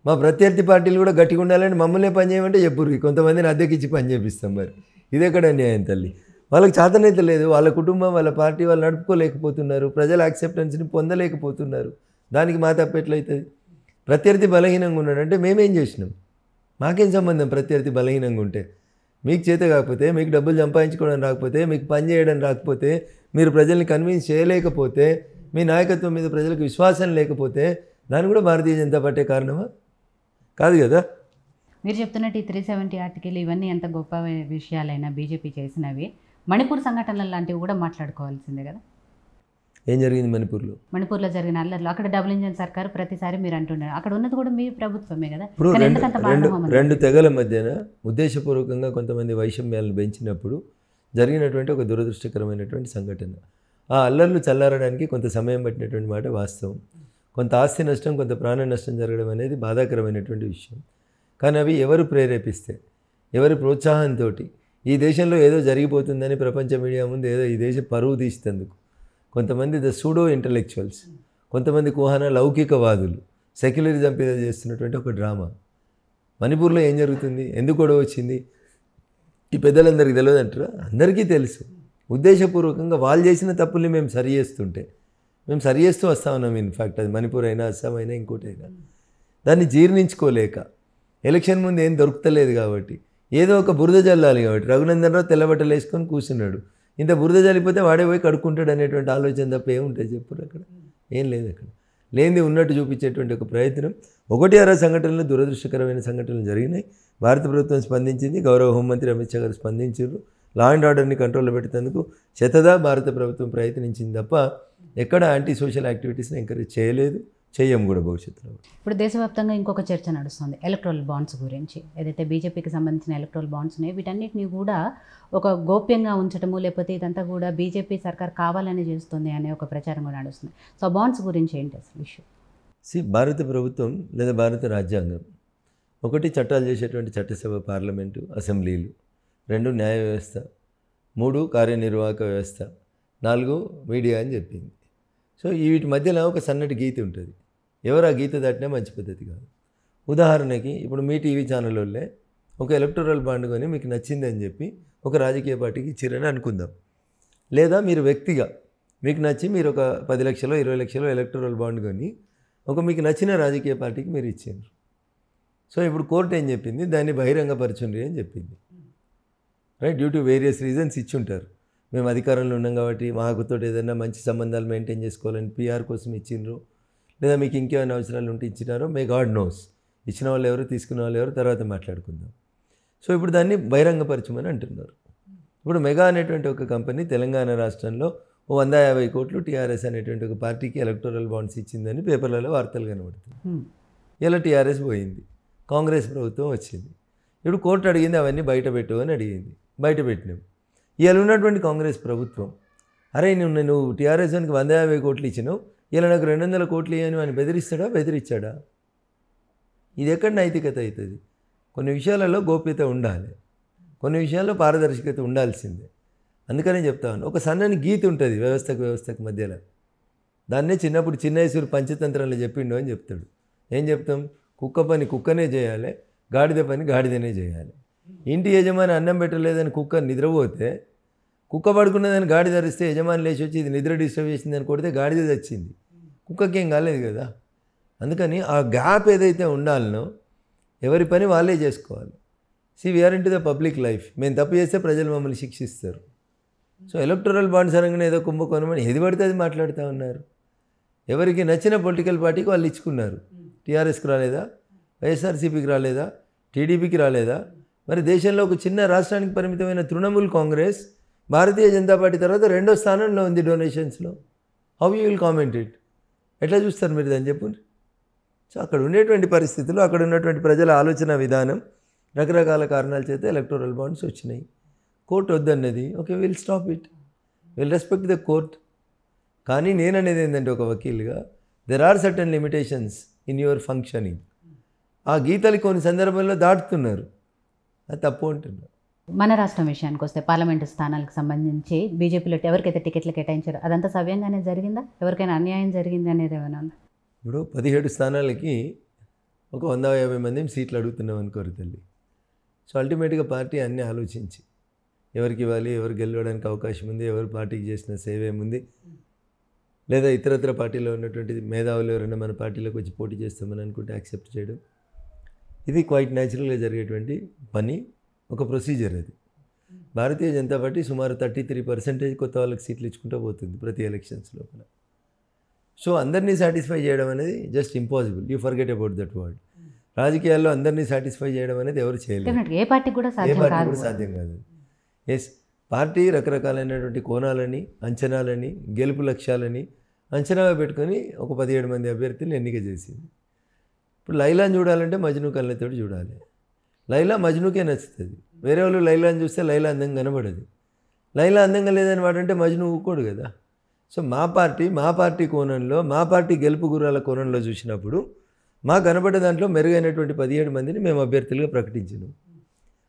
మా ప్రత్యర్థి పార్టీలు కూడా గట్టిగా ఉండాలని మమ్మల్ని పని చేయమంటే చెప్పురు. కొంతమందిని అద్దెకిచ్చి పని చేపిస్తాం. మరి ఇదెక్కడ న్యాయం తల్లి? వాళ్ళకి చేతనైతే లేదు. వాళ్ళ కుటుంబం వాళ్ళ పార్టీ వాళ్ళు నడుపుకోలేకపోతున్నారు, ప్రజల యాక్సెప్టెన్స్ని పొందలేకపోతున్నారు. దానికి మా తప్పెట్లయితుంది? ప్రత్యర్థి బలహీనంగా ఉన్నాడంటే మేమేం చేసినాం? మాకేం సంబంధం? ప్రత్యర్థి బలహీనంగా ఉంటే మీకు చేత కాకపోతే, మీకు డబ్బులు సంపాదించుకోవడం రాకపోతే, మీకు పని చేయడం రాకపోతే, మీరు ప్రజల్ని కన్విన్స్ చేయలేకపోతే, మీ నాయకత్వం మీద ప్రజలకు విశ్వాసం లేకపోతే దాన్ని కూడా భారతీయ జనతా పార్టీ కారణమా? కాదు కదా. మీరు చెప్తున్నట్టు ఈ 370 ఆర్టికల్ ఇవన్నీ ఎంత గొప్ప విషయాలైనా బీజేపీ చేసినవి, మణిపూర్ సంఘటనలు లాంటివి కూడా మాట్లాడుకోవాల్సిందే కదా. ఏం జరిగింది మణిపూర్లో? మణిపూర్లో జరిగిన అల్లర్లు అక్కడ డబుల్ ఇంజన్ సర్కారు ప్రతిసారి మీరు అంటున్నారు, అక్కడ ఉన్నది కూడా మీ ప్రభుత్వమే కదా. ఇప్పుడు రెండు తెగల మధ్యన ఉద్దేశపూర్వకంగా కొంతమంది వైషమ్యాలను పెంచినప్పుడు జరిగినటువంటి ఒక దురదృష్టకరమైనటువంటి సంఘటన. ఆ అల్లర్లు చల్లారడానికి కొంత సమయం పట్టినటువంటి మాట వాస్తవం. కొంత ఆస్తి నష్టం, కొంత ప్రాణ నష్టం జరగడం అనేది బాధాకరమైనటువంటి విషయం. కానీ అవి ఎవరు ప్రేరేపిస్తే, ఎవరి ప్రోత్సాహంతో ఈ దేశంలో ఏదో జరిగిపోతుందని ప్రపంచ మీడియా ముందు ఏదో ఈ దేశం పరువు తీసేందుకు కొంతమంది సూడో ఇంటలెక్చువల్స్, కొంతమంది కుహాన లౌకికవాదులు సెక్యులరిజం మీద చేస్తున్నటువంటి ఒక డ్రామా. మణిపూర్లో ఏం జరుగుతుంది, ఎందుకు గొడవ వచ్చింది, ఈ పెద్దలందరికీ తెలియదు అంటారా? అందరికీ తెలుసు. ఉద్దేశపూర్వకంగా వాళ్ళు చేసిన తప్పుల్ని మేము సరిచేస్తూ వస్తూ ఉన్నాం. ఇన్ఫ్యాక్ట్ అది మణిపూర్ అయినా, అస్సాం అయినా, ఇంకోటైనా దాన్ని జీర్ణించుకోలేక ఎలక్షన్ ముందు ఏం దొరుకుతలేదు కాబట్టి ఏదో ఒక బురద జల్లాలి కాబట్టి రఘునందన్ రావు తెల్లబట్టలు వేసుకొని కూర్చున్నాడు. ఇంత బురద జల్లిపోతే వాడే పోయి కడుక్కుంటాడు అనేటువంటి ఆలోచన తప్ప ఏముంటుంది చెప్పురు? అక్కడ ఏం లేదు. అక్కడ లేనిది ఉన్నట్టు చూపించేటువంటి ఒక ప్రయత్నం. 1-6 సంఘటనలు, దురదృష్టకరమైన సంఘటనలు జరిగినాయి. భారత ప్రభుత్వం స్పందించింది, గౌరవ హోంమంత్రి అమిత్ షా గారు స్పందించారు. లా అండ్ ఆర్డర్ని కంట్రోల్లో పెట్టేందుకు శతదా భారత ప్రభుత్వం ప్రయత్నించింది తప్ప ఎక్కడ యాంటీ సోషల్ యాక్టివిటీస్ని ఎంకరేజ్ చేయలేదు, చెయ్యం కూడా భవిష్యత్తులో. ఇప్పుడు దేశవ్యాప్తంగా ఇంకొక చర్చ నడుస్తుంది ఎలక్ట్రల్ బాండ్స్ గురించి. ఏదైతే బీజేపీకి సంబంధించిన ఎలక్ట్రల్ బాండ్స్ ఉన్నాయి, వీటన్నిటిని కూడా ఒక గోప్యంగా ఉంచడము, లేకపోతే ఇదంతా కూడా బీజేపీ సర్కార్ కావాలని చేస్తుంది అనే ఒక ప్రచారం కూడా నడుస్తుంది. సో బాండ్స్ గురించి ఏంటి అసలు ఇష్యూ? భారత ప్రభుత్వం లేదా భారత రాజ్యాంగం 1 చట్టాలు చేసేటువంటి చట్టసభ, పార్లమెంటు, అసెంబ్లీలు, 2 న్యాయ వ్యవస్థ, 3 కార్యనిర్వాహక వ్యవస్థ, 4 మీడియా అని చెప్పింది. సో వీటి మధ్యలో ఒక సన్నటి గీత ఉంటుంది. ఎవరు ఆ గీత దాటినా మంచి పద్ధతి కాదు. ఉదాహరణకి ఇప్పుడు మీ టీవీ ఛానల్ వాళ్ళే ఒక ఎలక్టోరల్ బాండ్ కొని మీకు నచ్చిందని చెప్పి ఒక రాజకీయ పార్టీకి ఇచ్చిరని అనుకుందాం. లేదా మీరు వ్యక్తిగా మీకు నచ్చి మీరు ఒక 10 లక్షలు 20 లక్షలు ఎలక్టోరల్ బాండ్ కొని మీకు నచ్చిన రాజకీయ పార్టీకి మీరు ఇచ్చారు. సో ఇప్పుడు కోర్టు ఏం చెప్పింది, దాన్ని బహిరంగపరచుండ్రి అని చెప్పింది. Right, due to various reasons ఇచ్చుంటారు. మేము అధికారంలో ఉన్నాం కాబట్టి మాకుతో ఏదైనా మంచి సంబంధాలు మెయింటైన్ చేసుకోవాలని పిఆర్ కోసం ఇచ్చిండ్రు, లేదా మీకు ఇంకేమైనా అవసరాలు ఉంటే ఇచ్చినారో మే గాడ్ నోస్. ఇచ్చిన వాళ్ళు ఎవరు, తీసుకున్న వాళ్ళు ఎవరు తర్వాత మాట్లాడుకుందాం. సో ఇప్పుడు దాన్ని బహిరంగపరచమని అంటున్నారు. ఇప్పుడు మెగా అనేటువంటి ఒక కంపెనీ తెలంగాణ రాష్ట్రంలో 150 కోట్లు టీఆర్ఎస్ అనేటువంటి ఒక పార్టీకి ఎలక్టోరల్ బాండ్స్ ఇచ్చిందని పేపర్లలో వార్తలు కనబడుతుంది. ఇలా టీఆర్ఎస్ పోయింది, కాంగ్రెస్ ప్రభుత్వం వచ్చింది. ఇప్పుడు కోర్టు అడిగింది అవన్నీ బయట పెట్టు అని అడిగింది, బయట పెట్టినాం. ఇవాళ ఉన్నటువంటి కాంగ్రెస్ ప్రభుత్వం అరే నువ్వు టీఆర్ఎస్ వానికి 150 కోట్లు ఇచ్చినావు, ఇలా నాకు 200 కోట్లు ఇవ్వని అని బెదిరించాడా? ఇది ఎక్కడ నైతికత అవుతుంది? కొన్ని విషయాలలో గోప్యత ఉండాలి, కొన్ని విషయాల్లో పారదర్శకత ఉండాల్సిందే. అందుకనే చెప్తాను, ఒక సన్నని గీత ఉంటుంది వ్యవస్థకు మధ్యలో. దాన్నే చిన్నప్పుడు చిన్నేశ్వరు పంచతంత్రంలో చెప్పిండు అని చెప్తాడు. ఏం చెప్తాం? కుక్క పని కుక్కనే చేయాలి, గాడిద పని గాడిదనే చేయాలి. ఇంటి యజమాని అన్నం పెట్టలేదని కుక్క నిద్రపోతే, కుక్క పడుకున్నదని గాడిద ధరిస్తే యజమాని లేచి వచ్చి ఇది నిద్ర డిస్టర్బ్ చేసిందని కొడితే గాడిద చచ్చింది, కుక్కకేం కాలేదు కదా. అందుకని ఆ గ్యాప్ ఏదైతే ఉండాలనో ఎవరి పని వాళ్ళే చేసుకోవాలి. We are into the public life. మేము తప్పు చేస్తే ప్రజలు మమ్మల్ని శిక్షిస్తారు. సో ఎలక్టోరల్ బాండ్స్ అనగానే ఏదో కుంభకోణమని ఏది పడితే అది మాట్లాడుతూ ఉన్నారు. ఎవరికి నచ్చిన పొలిటికల్ పార్టీకి వాళ్ళు ఇచ్చుకున్నారు. టీఆర్ఎస్కి రాలేదా, వైఎస్ఆర్సీపీకి రాలేదా, టీడీపీకి రాలేదా? మరి దేశంలో ఒక చిన్న రాష్ట్రానికి పరిమితమైన తృణమూల్ కాంగ్రెస్ భారతీయ జనతా పార్టీ తర్వాత 2వ స్థానంలో ఉంది డొనేషన్స్లో. How you will comment it? ఎట్లా చూస్తారు మీరు దాన్ని చెప్పండి. సో అక్కడ ఉండేటువంటి పరిస్థితులు, అక్కడ ఉన్నటువంటి ప్రజల ఆలోచన విధానం, రకరకాల కారణాల చేత ఎలక్టోరల్ బాండ్స్ వచ్చినాయి. కోర్టు వద్దన్నది, okay will stop it, will respect the court. కానీ నేను అనేది ఏంటంటే ఒక వకీల్గా there are certain limitations in your functioning. ఆ గీతలు కొన్ని సందర్భాల్లో దాటుతున్నారు, అది తప్పు అంటున్నారు. మన రాష్ట్రం విషయానికి వస్తే పార్లమెంటు స్థానాలకు సంబంధించి బీజేపీలో ఎవరికైతే టికెట్లు కేటాయించారో అదంతా సవ్యంగానే జరిగిందా? ఎవరికైనా అన్యాయం జరిగింది అనేది ఏమైనా ఉందా? ఇప్పుడు 17 స్థానాలకి ఒక 150 మందిని సీట్లు అడుగుతున్నాం అనుకోరు తల్లి. సో అల్టిమేట్గా పార్టీ అన్నీ ఆలోచించి ఎవరికి ఇవ్వాలి, ఎవరు గెలవడానికి అవకాశం ఉంది, ఎవరు పార్టీకి చేసిన సేవ ఏముంది, లేదా ఇతరత్ర పార్టీలో ఉన్నటువంటి మేధావులు ఎవరైనా మన పార్టీలోకి వచ్చి పోటీ చేస్తామని అనుకుంటే యాక్సెప్ట్ చేయడం, ఇది క్వైట్ న్యాచురల్గా జరిగేటువంటి పని, ఒక ప్రొసీజర్. అది భారతీయ జనతా పార్టీ సుమారు 33% కొత్త వాళ్ళకి సీట్లు ఇచ్చుకుంటూ పోతుంది ప్రతి ఎలక్షన్స్ లోపల. సో అందరినీ సాటిస్ఫై చేయడం అనేది just impossible. You forget about that word. రాజకీయాల్లో అందరినీ సాటిస్ఫై చేయడం అనేది ఎవరు చేయలేరు, ఏ పార్టీ కూడా సాధ్యం కాదు. ఎస్, పార్టీ రకరకాలైనటువంటి కోణాలని, అంచనాలని, గెలుపు లక్ష్యాలని అంచనాగా పెట్టుకొని ఒక 17 మంది అభ్యర్థులను ఎన్నిక చేసింది. ఇప్పుడు లైలాని చూడాలంటే మజ్ను కళ్ళతోటి చూడాలి. లైలా మజ్నుకే నచ్చుతుంది. వేరే వాళ్ళు లైలాని చూస్తే లైలా అందంగా కనబడదు. లైలా అందంగా లేదని వాడంటే మజ్ను ఊకోడు కదా. సో మా పార్టీ కోణంలో, మా పార్టీ గెలుపు గుర్రాల కోణంలో చూసినప్పుడు మా కనబడ్డ దాంట్లో మెరుగైనటువంటి 17 మందిని మేము అభ్యర్థులుగా ప్రకటించినాం.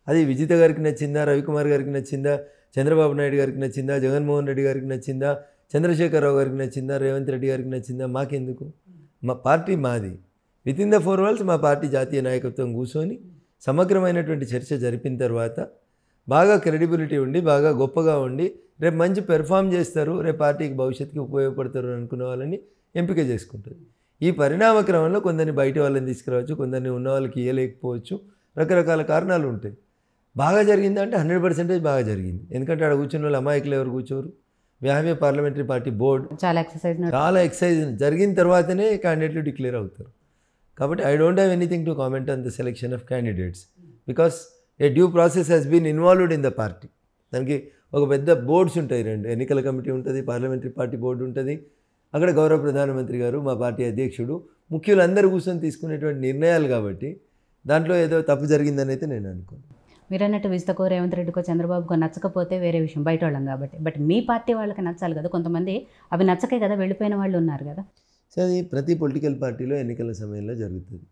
అది విజిత గారికి నచ్చిందా, రవికుమార్ గారికి నచ్చిందా, చంద్రబాబు నాయుడు గారికి నచ్చిందా, జగన్మోహన్ రెడ్డి గారికి నచ్చిందా, చంద్రశేఖరరావు గారికి నచ్చిందా, రేవంత్ రెడ్డి గారికి నచ్చిందా, మాకెందుకు? మా పార్టీ మాది. విత్ ఇన్ ద 4 walls మా పార్టీ జాతీయ నాయకత్వం కూర్చొని సమగ్రమైనటువంటి చర్చ జరిపిన తర్వాత బాగా క్రెడిబిలిటీ ఉండి, బాగా గొప్పగా ఉండి, రేపు మంచి పెర్ఫామ్ చేస్తారు, రేపు పార్టీకి భవిష్యత్తుకి ఉపయోగపడతారు అనుకున్న వాళ్ళని ఎంపిక చేసుకుంటుంది. ఈ పరిణామ క్రమంలో కొందరిని బయట వాళ్ళని తీసుకురావచ్చు, కొందరిని ఉన్న వాళ్ళకి ఇవ్వలేకపోవచ్చు, రకరకాల కారణాలు ఉంటాయి. బాగా జరిగిందా అంటే 100% బాగా జరిగింది. ఎందుకంటే అక్కడ కూర్చున్న వాళ్ళు అమాయకులు ఎవరు కూర్చోరు. వ్యాహ్య పార్లమెంటరీ పార్టీ బోర్డు చాలా ఎక్సర్సైజ్ జరిగిన తర్వాతనే క్యాండిడేట్లు డిక్లేర్ అవుతారు. కాబట్టి I don't have anything to comment on the selection of candidates because a due process has been involved in the party. దానికి ఒక పెద్ద బోర్డ్స్ ఉంటాయి, 2 ఎన్నికల కమిటీ ఉంటుంది, పార్లమెంటరీ పార్టీ బోర్డు ఉంటుంది. అక్కడ గౌరవ ప్రధానమంత్రి గారు, మా పార్టీ అధ్యక్షుడు, ముఖ్యులు అందరూ కూర్చొని తీసుకునేటువంటి నిర్ణయాలు. కాబట్టి దాంట్లో ఏదో తప్పు జరిగిందని అయితే నేను అనుకోను. మీరు అన్నట్టు విజితకో, రేవంత్ రెడ్డికో, చంద్రబాబుకో నచ్చకపోతే వేరే విషయం, బయట వాళ్ళం కాబట్టి. బట్ మీ పార్టీ వాళ్ళకి నచ్చాలి కదా. కొంతమంది అవి నచ్చకే కదా వెళ్ళిపోయిన వాళ్ళు ఉన్నారు కదా. సో అది ప్రతి పొలిటికల్ పార్టీలో ఎన్నికల సమయంలో జరుగుతుంది.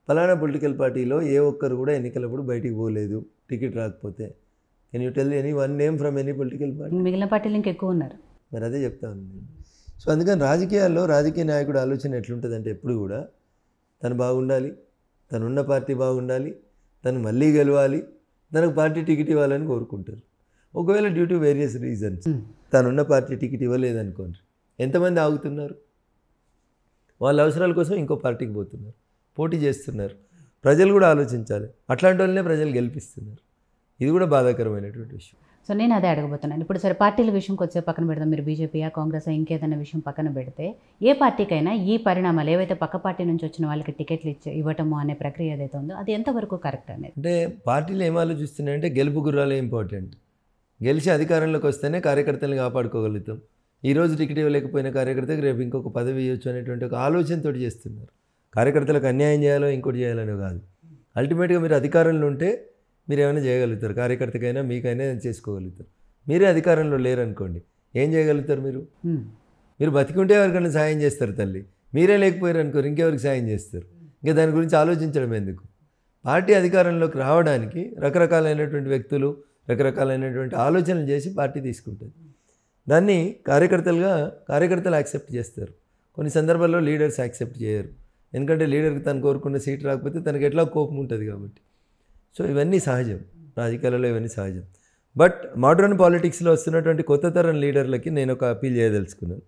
ఫలానా పొలిటికల్ పార్టీలో ఏ ఒక్కరు కూడా ఎన్నికలప్పుడు బయటికి పోలేదు టికెట్ రాకపోతే. Can you tell any one name from any political party? మిగిలిన పార్టీలు ఇంకెక్కువ ఉన్నారు. మరి అదే చెప్తాను నేను. సో అందుకని రాజకీయాల్లో రాజకీయ నాయకుడు ఆలోచన ఎట్లుంటుందంటే ఎప్పుడు కూడా తను బాగుండాలి, తనున్న పార్టీ బాగుండాలి, తను మళ్ళీ గెలవాలి, తనకు పార్టీ టికెట్ ఇవ్వాలని కోరుకుంటారు. ఒకవేళ డ్యూ టు వేరియస్ రీజన్స్ తనున్న పార్టీ టికెట్ ఇవ్వలేదనుకోండి, ఎంతమంది ఆగుతున్నారు? వాళ్ళ అవసరాల కోసం ఇంకో పార్టీకి పోతున్నారు, పోటీ చేస్తున్నారు. ప్రజలు కూడా ఆలోచించాలి. అట్లాంటి వాళ్ళనే ప్రజలు గెలిపిస్తున్నారు. ఇది కూడా బాధాకరమైనటువంటి విషయం. సో నేను అదే అడగబోతున్నాను. ఇప్పుడు సరే పార్టీల విషయంకి వచ్చే పక్కన పెడదాం. మీరు బీజేపీయా, కాంగ్రెస్, ఇంకేదైనా విషయం పక్కన పెడితే ఏ పార్టీకైనా ఈ పరిణామాలు ఏవైతే పక్క పార్టీ నుంచి వచ్చిన వాళ్ళకి టికెట్లు ఇవ్వటము అనే ప్రక్రియ ఏదైతే ఉందో అది ఎంతవరకు కరెక్ట్ అనేది? అంటే పార్టీలు ఏం ఆలోచిస్తున్నాయంటే గెలుపు గుర్రాలే ఇంపార్టెంట్. గెలిచి అధికారంలోకి వస్తేనే కార్యకర్తలను కాపాడుకోగలుగుతాం. ఈరోజు టికెట్ ఇవ్వలేకపోయిన కార్యకర్తకు రేపు ఇంకొక పదవి ఇవ్వచ్చు అనేటువంటి ఒక ఆలోచనతో చేస్తున్నారు. కార్యకర్తలకు అన్యాయం చేయాలో ఇంకోటి చేయాలనో కాదు, అల్టిమేట్గా మీరు అధికారంలో ఉంటే మీరు ఏమైనా చేయగలుగుతారు, కార్యకర్తకైనా మీకైనా చేసుకోగలుగుతారు. మీరే అధికారంలో లేరనుకోండి, ఏం చేయగలుగుతారు? మీరు బతికుంటే ఎవరికైనా సాయం చేస్తారు తల్లి, మీరే లేకపోయారు అనుకోరు ఇంకెవరికి సాయం చేస్తారు? ఇంకా దాని గురించి ఆలోచించడం ఎందుకు? పార్టీ అధికారంలోకి రావడానికి రకరకాలైనటువంటి వ్యక్తులు రకరకాలైనటువంటి ఆలోచనలు చేసి పార్టీ తీసుకుంటుంది. దాన్ని కార్యకర్తలు యాక్సెప్ట్ చేస్తారు. కొన్ని సందర్భాల్లో లీడర్స్ యాక్సెప్ట్ చేయరు, ఎందుకంటే లీడర్కి తను కోరుకున్న సీట్ రాకపోతే తనకి ఎట్లా కోపం ఉంటుంది కాబట్టి. సో ఇవన్నీ సహజం, రాజకీయాలలో ఇవన్నీ సహజం. బట్ మోడర్న్ పాలిటిక్స్లో వస్తున్నటువంటి కొత్త తరం లీడర్లకి నేను ఒక అప్పీల్ చేయదలుచుకున్నాను.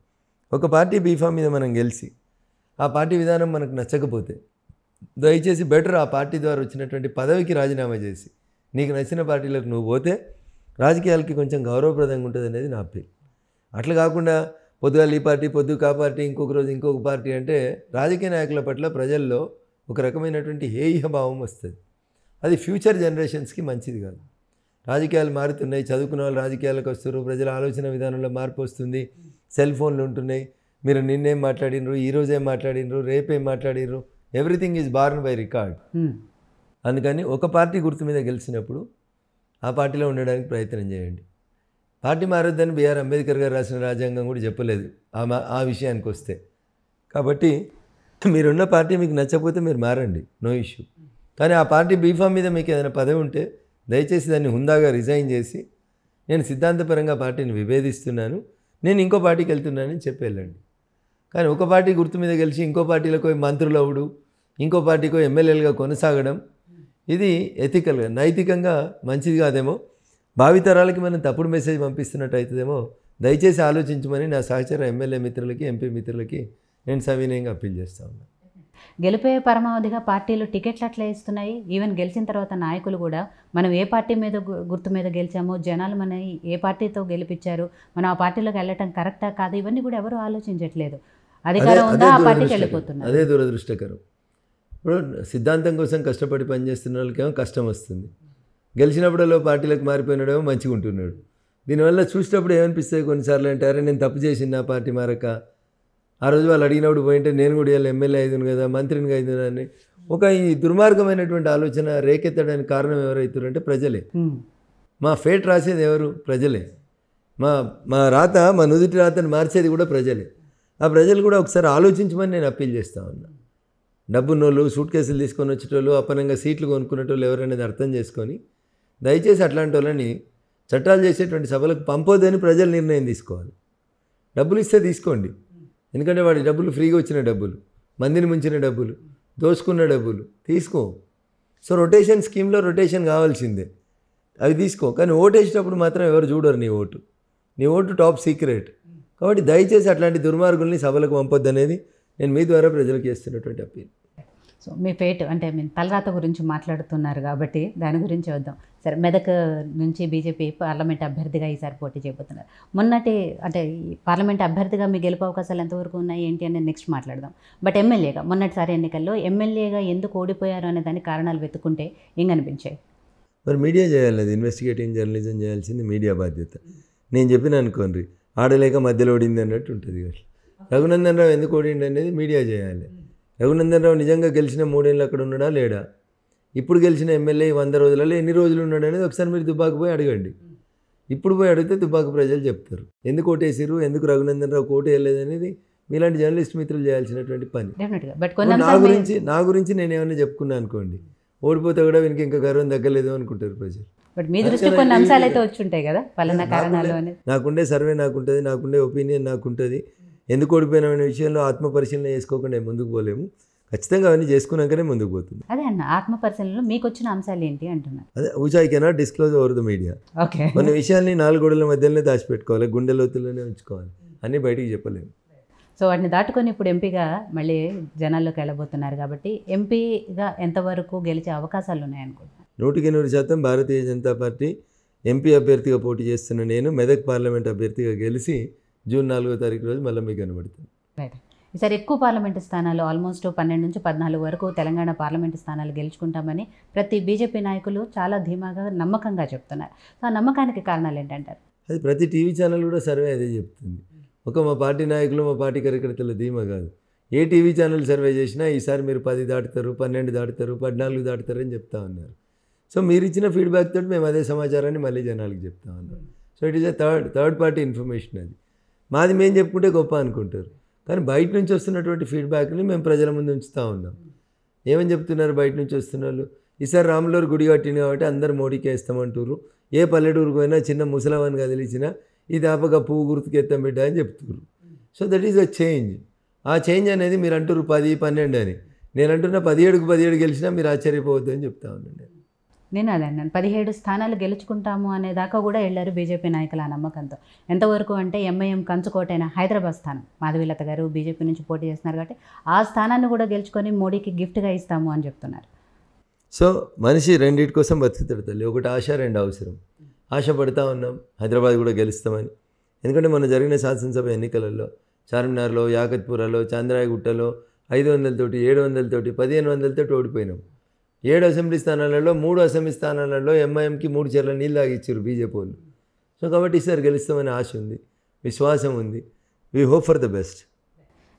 ఒక పార్టీ బీఫామ్ మీద మనం గెలిచి ఆ పార్టీ విధానం మనకు నచ్చకపోతే దయచేసి బెటర్ ఆ పార్టీ ద్వారా వచ్చినటువంటి పదవికి రాజీనామా చేసి నీకు నచ్చిన పార్టీలకు నువ్వు పోతే రాజకీయాలకి కొంచెం గౌరవప్రదంగా ఉంటుంది అనేది నా అప్పీల్. అట్లా కాకుండా పొద్దుగాల ఈ పార్టీ పొద్దుకు ఆ పార్టీ ఇంకొక రోజు ఇంకొక పార్టీ అంటే రాజకీయ నాయకుల పట్ల ప్రజల్లో ఒక రకమైనటువంటి హేయ భావం వస్తుంది. అది ఫ్యూచర్ జనరేషన్స్కి మంచిది కాదు. రాజకీయాలు మారుతున్నాయి, చదువుకున్న వాళ్ళు రాజకీయాలకు వస్తారు, ప్రజల ఆలోచన విధానంలో మార్పు వస్తుంది, సెల్ ఫోన్లు ఉంటున్నాయి, మీరు నిన్నేం మాట్లాడినరు, ఈరోజేం మాట్లాడినరు, రేపేం మాట్లాడినరు, everything is borne by record. అందుకని ఒక పార్టీ గుర్తు మీద గెలిచినప్పుడు ఆ పార్టీలో ఉండడానికి ప్రయత్నం చేయండి. పార్టీ మారొద్దని బిఆర్ అంబేద్కర్ గారు రాసిన రాజ్యాంగం కూడా చెప్పలేదు ఆ విషయానికి వస్తే. కాబట్టి మీరున్న పార్టీ మీకు నచ్చకపోతే మీరు మారండి, నో ఇష్యూ. కానీ ఆ పార్టీ బీఫామ్ మీద మీకు ఏదైనా పదవి ఉంటే దయచేసి దాన్ని హుందాగా రిజైన్ చేసి నేను సిద్ధాంతపరంగా పార్టీని విభేదిస్తున్నాను, నేను ఇంకో పార్టీకి వెళ్తున్నానని చెప్పి వెళ్ళండి. కానీ ఒక పార్టీ గుర్తు మీద గెలిచి ఇంకో పార్టీలకు మంత్రులు అవ్వడు, ఇంకో పార్టీకో ఎమ్మెల్యేలుగా కొనసాగడం ఇది ఎథికల్గా నైతికంగా మంచిది కాదేమో, భావితరాలకి మనం తప్పుడు మెసేజ్ పంపిస్తున్నట్టు అవుతుందేమో. దయచేసి ఆలోచించమని నా సహచర ఎమ్మెల్యే మిత్రులకి ఎంపీ మిత్రులకి నేను సవినయంగా అప్పీల్ చేస్తా ఉన్నాను. గెలిపే పరమావధిగా పార్టీలు టికెట్లు అట్లా ఇస్తున్నాయి. ఈవెన్ గెలిచిన తర్వాత నాయకులు కూడా మనం ఏ పార్టీ మీద గుర్తు మీద గెలిచామో, జనాలు మన ఏ పార్టీతో గెలిపించారు, మనం ఆ పార్టీలోకి వెళ్ళటం కరెక్టా కాదు, ఇవన్నీ కూడా ఎవరు ఆలోచించట్లేదు. అధికారం ఉందా ఆ పార్టీకి వెళ్ళిపోతున్నారు. అదే దురదృష్టకరం. ఇప్పుడు సిద్ధాంతం కోసం కష్టపడి పనిచేస్తున్న వాళ్ళకేమో కష్టం వస్తుంది, గెలిచినప్పుడల్లో పార్టీలకు మారిపోయినాడేమో మంచిగా ఉంటున్నాడు. దీనివల్ల చూసినప్పుడు ఏమనిపిస్తుంది కొన్నిసార్లు అంటే, అరే నేను తప్పు చేసిన నా పార్టీ మారక, ఆ రోజు వాళ్ళు అడిగినప్పుడు పోయింటే నేను కూడా ఇలా ఎమ్మెల్యే అయిదును కదా, మంత్రిని అయిదును అని ఒక ఈ దుర్మార్గమైనటువంటి ఆలోచన రేకెత్తడానికి కారణం ఎవరైతున్నారంటే ప్రజలే. మా ఫేట్ రాసేది ఎవరు? ప్రజలే. మా రాత, మా నుదుటి రాతను మార్చేది కూడా ప్రజలే. ఆ ప్రజలు కూడా ఒకసారి ఆలోచించమని నేను అప్పీల్ చేస్తా ఉన్నా. డబ్బున్నోళ్ళు, సూట్ కేసులు తీసుకొని వచ్చేటోళ్ళు, అపనంగా సీట్లు కొనుక్కునేటోళ్ళు ఎవరనేది అర్థం చేసుకొని దయచేసి అట్లాంటి వాళ్ళని చట్టాలు చేసేటువంటి సభలకు పంపొద్దని ప్రజలు నిర్ణయం తీసుకోవాలి. డబ్బులు ఇస్తే తీసుకోండి, ఎందుకంటే వాడి డబ్బులు ఫ్రీగా వచ్చిన డబ్బులు, మందిని ముంచిన డబ్బులు, దోసుకున్న డబ్బులు తీసుకో. సో రొటేషన్ స్కీమ్లో రొటేషన్ కావాల్సిందే, అవి తీసుకో. కానీ ఓటేసేటప్పుడు మాత్రం ఎవరు చూడరు నీ ఓటు టాప్ సీక్రెట్. కాబట్టి దయచేసి అట్లాంటి దుర్మార్గుల్ని సభలకు పంపొద్దనేది నేను మీ ద్వారా ప్రజలకు చేస్తున్నటువంటి అప్పీల్. సో మీ ఫేట్ అంటే మీరు తలరాత గురించి మాట్లాడుతున్నారు కాబట్టి దాని గురించి వద్దాం. సరే, మెదక్ నుంచి బీజేపీ పార్లమెంట్ అభ్యర్థిగా ఈసారి పోటీ చేయబోతున్నారు. మొన్నటి అంటే ఈ పార్లమెంట్ అభ్యర్థిగా మీ గెలుపు అవకాశాలు ఎంతవరకు ఉన్నాయి ఏంటి అనేది నెక్స్ట్ మాట్లాడదాం. బట్ ఎమ్మెల్యేగా మొన్నటిసారి ఎన్నికల్లో ఎమ్మెల్యేగా ఎందుకు ఓడిపోయారు అనే దానికి కారణాలు వెతుక్కుంటే ఏం కనిపించాయి? మరి మీడియా చేయాలి, అది ఇన్వెస్టిగేటింగ్ జర్నలిజం చేయాల్సింది మీడియా బాధ్యత. నేను చెప్పిన అనుకోండి, ఆడలేక మధ్యలో ఓడింది అన్నట్టు ఉంటుంది. రఘునందన్ రావు ఎందుకు ఓడిండి అనేది మీడియా చేయాలి. రఘునందన్ రావు నిజంగా గెలిచిన 3 ఏళ్ళు అక్కడ ఉన్నాడా లేడా, ఇప్పుడు గెలిచిన ఎమ్మెల్యే 100 రోజులలో ఎన్ని రోజులు ఉన్నాడు అనేది ఒకసారి మీరు దుబ్బాకు పోయి అడగండి. ఇప్పుడు పోయి అడిగితే దుబ్బాకు ప్రజలు చెప్తారు ఎందుకు ఓటేసిరు, ఎందుకు రఘునందన్ రావు ఓటు వేయలేదు అనేది మీలాంటి జర్నలిస్ట్ మిత్రులు చేయాల్సినటువంటి పని. నా గురించి నేను ఏమైనా చెప్పుకున్నాను అనుకోండి, ఓడిపోతే కూడా వీనికి ఇంకా గర్వం తగ్గలేదు అనుకుంటారు ప్రజలు. నాకుండే సర్వే నాకుంటుంది, నాకుండే ఒపీనియన్ నాకుంటుంది. ఎందుకు ఓడిపోయిన విషయంలో ఆత్మపరిశీలన చేసుకోకుండా ముందుకు పోలేము. ఖచ్చితంగా అవన్నీ చేసుకున్నాకనే ముందుకు పోతుంది. అదే అన్న, ఆత్మపరిశీలనలో మీకు వచ్చిన అంశాలు ఏంటి అంటున్నా. అదే I cannot disclose over the media. కొన్ని విషయాల్ని 4 గోడల మధ్యలోనే దాచిపెట్టుకోవాలి, గుండె లోతుల్లోనే ఉంచుకోవాలి, అన్నీ బయటికి చెప్పలేము. సో వాటిని దాటుకొని ఇప్పుడు ఎంపీగా మళ్ళీ జనాల్లోకి వెళ్ళబోతున్నారు కాబట్టి ఎంపీగా ఎంతవరకు గెలిచే అవకాశాలు ఉన్నాయనుకుంటున్నాను? 100% భారతీయ జనతా పార్టీ ఎంపీ అభ్యర్థిగా పోటీ చేస్తున్న నేను మెదక్ పార్లమెంట్ అభ్యర్థిగా గెలిచి జూన్ 4వ తారీఖు రోజు మళ్ళీ మీకు కనబడుతుంది. ఈసారి ఎక్కువ పార్లమెంటు స్థానాలు ఆల్మోస్ట్ 12 నుంచి 14 వరకు తెలంగాణ పార్లమెంటు స్థానాలు గెలుచుకుంటామని ప్రతి బీజేపీ నాయకులు చాలా ధీమాగా నమ్మకంగా చెప్తున్నారు. ఆ నమ్మకానికి కారణాలు ఏంటంటారు? అది ప్రతి టీవీ ఛానల్ కూడా సర్వే అదే చెప్తుంది. మా పార్టీ నాయకులు, మా పార్టీ కార్యకర్తల ధీమా కాదు, ఏ టీవీ ఛానల్ సర్వే చేసినా ఈసారి మీరు 10 దాటుతారు, 12 దాటుతారు, 14 దాటుతారు అని చెప్తా ఉన్నారు. సో మీరు ఇచ్చిన ఫీడ్బ్యాక్ తోటి మేము అదే సమాచారాన్ని మళ్ళీ జనాలకు చెప్తా ఉన్నాం. So it is a third party information. అది మాది మేము చెప్పుకుంటే గొప్ప అనుకుంటారు, కానీ బయట నుంచి వస్తున్నటువంటి ఫీడ్బ్యాక్ని మేము ప్రజల ముందు ఉంచుతూ ఉన్నాం. ఏమని చెప్తున్నారు బయట నుంచి వస్తున్న వాళ్ళు? ఈసారి రాములవారి గుడి కట్టింది కాబట్టి అందరు మోడీకి వేస్తామంటారు. ఏ పల్లెటూరుకు పోయినా చిన్న ముసలవాన్ని కదిలించినా ఇది ఆపగా పువ్వు గుర్తుకు ఎత్తాం బిడ్డ అని చెప్తున్నారు. So that is a change. ఆ చేంజ్ అనేది మీరు అంటారు 10, 12 అని. నేను అంటున్నా 17కు 17 గెలిచినా మీరు ఆశ్చర్యపోవద్దు అని చెప్తా ఉన్నాను. నేను అదే అన్నాను, 17 స్థానాలు గెలుచుకుంటాము అనే దాకా కూడా వెళ్ళారు బీజేపీ నాయకుల ఆ నమ్మకంతో. ఎంతవరకు అంటే ఎంఐఎం కంచుకోటైన హైదరాబాద్ స్థానం మాధవీలత గారు బీజేపీ నుంచి పోటీ చేస్తున్నారు కాబట్టి ఆ స్థానాన్ని కూడా గెలుచుకొని మోడీకి గిఫ్ట్గా ఇస్తాము అని చెప్తున్నారు. సో మనిషి రెండింటి కోసం బతుకుతాడు తల్లి. ఒకటి ఆశ, 2 అవసరం. ఆశపడతా ఉన్నాం హైదరాబాద్ కూడా గెలుస్తామని. ఎందుకంటే మొన్న జరిగిన శాసనసభ ఎన్నికలలో చార్మినార్లో, యాకత్పురాలో, చాంద్రాయగుట్టలో 500 తోటి, 700 తోటి, 1500 తోటి ఓడిపోయినాం. 7 అసెంబ్లీ స్థానాలలో 3 అసెంబ్లీ స్థానాలలో ఎంఐఎంకి 3 చెర్ల నీళ్ళు తాగిచ్చారు బీజేపీ వాళ్ళు. సో కాబట్టి ఈసారి గెలుస్తామనే ఆశ ఉంది, విశ్వాసం ఉంది. We hope for the best.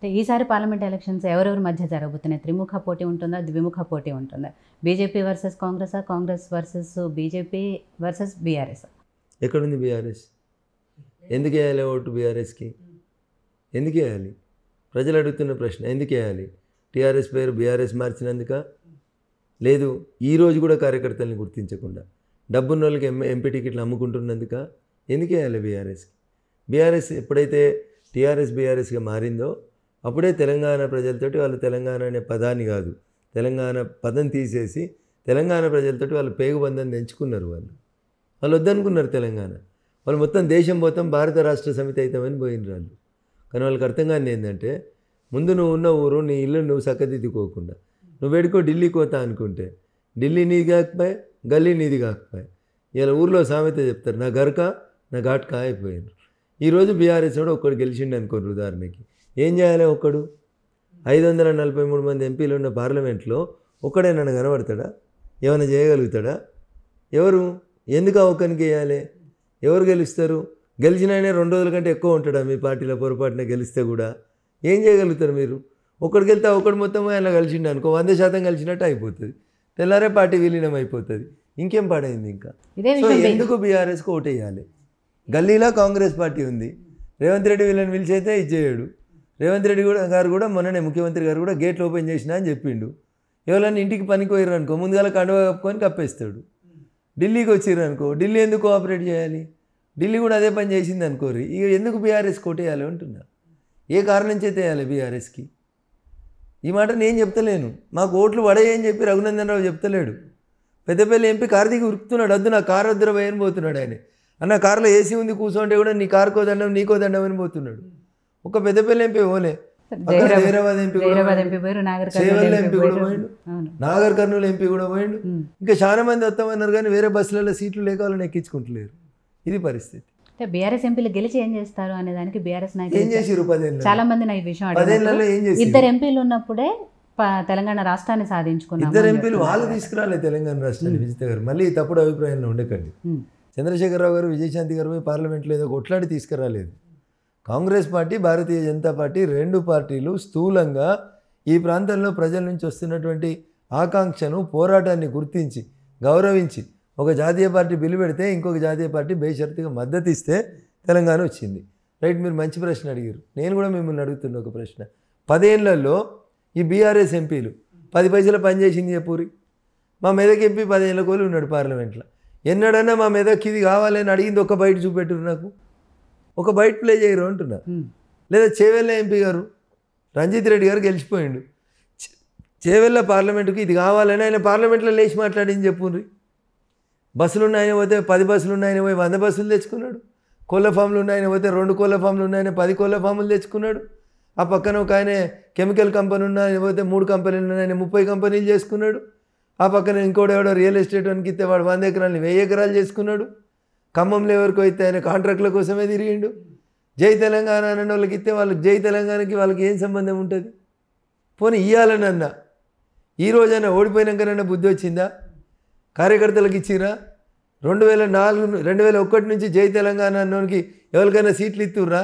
ఈసారి పార్లమెంట్ ఎలక్షన్స్ ఎవరెవరి మధ్య జరగబోతున్నాయి? త్రిముఖ పోటీ ఉంటుందా, ద్విముఖ పోటీ ఉంటుందా? బీజేపీ వర్సెస్ కాంగ్రెసా, Congress versus BJP versus BRS? ఎక్కడుంది బీఆర్ఎస్? ఎందుకు వేయాలి ఓటు బీఆర్ఎస్కి? ఎందుకు వేయాలి? ప్రజలు అడుగుతున్న ప్రశ్న, ఎందుకు వేయాలి? టీఆర్ఎస్ పేరు బీఆర్ఎస్ మార్చినందుక? లేదు, ఈరోజు కూడా కార్యకర్తల్ని గుర్తించకుండా డబ్బున్న వాళ్ళకి ఎంపీ టికెట్లు అమ్ముకుంటున్నందుక? ఎందుకు వేయాలి బీఆర్ఎస్కి? బీఆర్ఎస్ ఎప్పుడైతే టీఆర్ఎస్ బీఆర్ఎస్గా మారిందో అప్పుడే తెలంగాణ ప్రజలతోటి వాళ్ళు తెలంగాణ అనే పదాన్ని కాదు, తెలంగాణ పదం తీసేసి తెలంగాణ ప్రజలతోటి వాళ్ళు పేగుబంధం తెంచుకున్నారు. వాళ్ళు వద్దనుకున్నారు తెలంగాణ. వాళ్ళు మొత్తం దేశం మొత్తం భారత రాష్ట్ర సమితి అవుతామని పోయినరు వాళ్ళు. కానీ వాళ్ళకి అర్థం కాని ఏంటంటే, ముందు నువ్వు ఉన్న ఊరు, నీ ఇల్లు నువ్వు చక్కదిద్దుకోకుండా నువ్వు వేడుకో ఢిల్లీకి పోతా అనుకుంటే ఢిల్లీ నీది కాకపోయా, గల్లీ నీది కాకపోయా. ఇలా ఊర్లో సామెత చెప్తారు, నా గరక నా ఘాట్కా అయిపోయాను. ఈరోజు బీఆర్ఎస్ కూడా ఒక్కడు గెలిచిండు అనుకోరు ఉదాహరణకి. ఏం చేయాలి? ఒక్కడు 543 మంది ఎంపీలు ఉన్న పార్లమెంట్లో ఒక్కడే నన్ను కనబడతాడా? ఏమైనా చేయగలుగుతాడా? ఎవరు? ఎందుకు ఆ ఒక్కరికి వేయాలి? ఎవరు గెలుస్తారు? గెలిచిన ఆయనే 2 రోజుల కంటే ఎక్కువ ఉంటాడా మీ పార్టీలో? పొరపాటున గెలిస్తే కూడా ఏం చేయగలుగుతారు మీరు? ఒక్కడికి వెళ్తే ఒకటి మొత్తం ఆయన కలిసిండు అనుకో, 100% కలిసినట్టు అయిపోతుంది. తెల్లారే పార్టీ విలీనం అయిపోతుంది. ఇంకేం పాడైంది ఇంకా? సో ఎందుకు బీఆర్ఎస్కి ఓటు వేయాలి? గల్లీలో కాంగ్రెస్ పార్టీ ఉంది. రేవంత్ రెడ్డి వీళ్ళని పిలిచైతే ఇచ్చేయడు. రేవంత్ రెడ్డి గారు కూడా మొన్ననే ముఖ్యమంత్రి గారు కూడా గేట్లు ఓపెన్ చేసినా అని చెప్పిండు. ఎవరైనా ఇంటికి పనికి పోయారు అనుకో, ముందుగాల కండువ కప్పుకొని కప్పేస్తాడు. ఢిల్లీకి వచ్చిర్రు అనుకో, ఢిల్లీ ఎందుకు కోఆపరేట్ చేయాలి? ఢిల్లీ కూడా అదే పని చేసింది అనుకోరి. ఇక ఎందుకు బీఆర్ఎస్కి ఓటేయాలి అంటున్నా? ఏ కారణం చేత వేయాలి బీఆర్ఎస్కి? ఈ మాట నేను చెప్తలేను, మాకు ఓట్లు పడేయని చెప్పి రఘునందన్ రావు చెప్తలేడు. పెద్దపల్లి ఎంపీ కార్తీక్ ఉరుకుతున్నాడు, వద్దు నా కారు వద్దుర పోయని పోతున్నాడు. ఆయన అన్న కారులో ఏసీ ఉంది కూర్చోంటే కూడా నీ కారుకో దండం నీకో దండం అని పోతున్నాడు. ఒక పెద్దపల్లి ఎంపీ ఓలే, హైదరాబాద్ ఎంపీ కూడా పోయిండు, చేవెళ్ళ ఎంపీ కూడా పోయిండు, నాగర్ కర్నూలు ఎంపీ కూడా పోయిండు. ఇంకా చాలా మంది వస్తామన్నారు కానీ వేరే బస్సులలో సీట్లు లేక వాళ్ళని ఎక్కించుకుంటలేరు. ఇది పరిస్థితి. బీఆర్ఎస్ ఎంపీలు గెలిచి ఏం చేస్తారు అనే దానికి బీఆర్ఎస్ ఏం నాయకులు చేసిరు? 10 ఏళ్ళ చాలా మంది నా ఈ విషయం 10 ఏళ్ళలో ఏం చేసి? 2 ఎంపీలు ఉన్నప్పుడే తెలంగాణ రాష్ట్రాన్ని సాధించుకున్నాం. 2 ఎంపీలు వాళ్ళు తీసుకురాలేదు తెలంగాణ రాష్ట్రాన్ని. విజిత గారు మళ్ళీ తప్పుడు అభిప్రాయంలో ఉండకండి. చంద్రశేఖరరావు గారు, విజయశాంతి గారు పోయి పార్లమెంట్లో ఏదో కొట్లాడి తీసుకురాలేదు. కాంగ్రెస్ పార్టీ, భారతీయ జనతా పార్టీ 2 పార్టీలు స్థూలంగా ఈ ప్రాంతంలో ప్రజల నుంచి వస్తున్నటువంటి ఆకాంక్షను, పోరాటాన్ని గుర్తించి గౌరవించి ఒక జాతీయ పార్టీ బిల్లు పెడితే ఇంకొక జాతీయ పార్టీ బేషరతుగా మద్దతు ఇస్తే తెలంగాణ వచ్చింది. రైట్, మీరు మంచి ప్రశ్న అడిగారు. నేను కూడా మిమ్మల్ని అడుగుతున్న ఒక ప్రశ్న, 10 ఏళ్లలో ఈ బీఆర్ఎస్ ఎంపీలు 10 పైసలు పనిచేసింది చెప్పురి. మా మెదక్ ఎంపీ 10 ఏళ్ళ కోళ్ళు ఉన్నాడు పార్లమెంట్లో. ఎన్నడన్నా మా మెదక్కి ఇది కావాలని అడిగింది ఒక బయట చూపెట్టురు, నాకు ఒక బయట ప్లే చేయరు అంటున్నా. లేదా చేవెళ్ళ ఎంపీ గారు రంజిత్ రెడ్డి గారు గెలిచిపోయిండు. చేవెళ్ళ పార్లమెంటుకి ఇది కావాలని ఆయన పార్లమెంట్లో లేచి మాట్లాడింది చెప్పుర్రి. బస్సులు ఉన్నాయని పోతే 10 బస్సులు ఉన్నాయని పోయి 100 బస్సులు తెచ్చుకున్నాడు. కోళ్ళ ఫామ్లు ఉన్నాయని పోతే 2 కోళ్ళ ఫామ్లు ఉన్నాయని 10 కోళ్ళ ఫాములు తెచ్చుకున్నాడు. ఆ పక్కన ఒక ఆయన కెమికల్ కంపెనీ ఉన్నాయని పోతే 3 కంపెనీలు ఉన్నాయని 30 కంపెనీలు చేసుకున్నాడు. ఆ పక్కన ఇంకోటి ఎవడో రియల్ ఎస్టేట్ వానికి ఇస్తే వాడు 100 ఎకరాలని 1000 ఎకరాలు చేసుకున్నాడు. ఖమ్మంలో ఎవరికో ఇస్తే ఆయన కాంట్రాక్టుల కోసమే తిరిగిండు. జై తెలంగాణ అనే వాళ్ళకి ఇస్తే వాళ్ళకి జై తెలంగాణకి వాళ్ళకి ఏం సంబంధం ఉంటుంది? పోనీ ఇవ్వాలని ఈ రోజైనా ఓడిపోయినాకనన్నా బుద్ధి వచ్చిందా? కార్యకర్తలకు ఇచ్చిరా? 2001 నుంచి జై తెలంగాణ అన్నోనికి ఎవరికైనా సీట్లు ఇస్తుర్రా?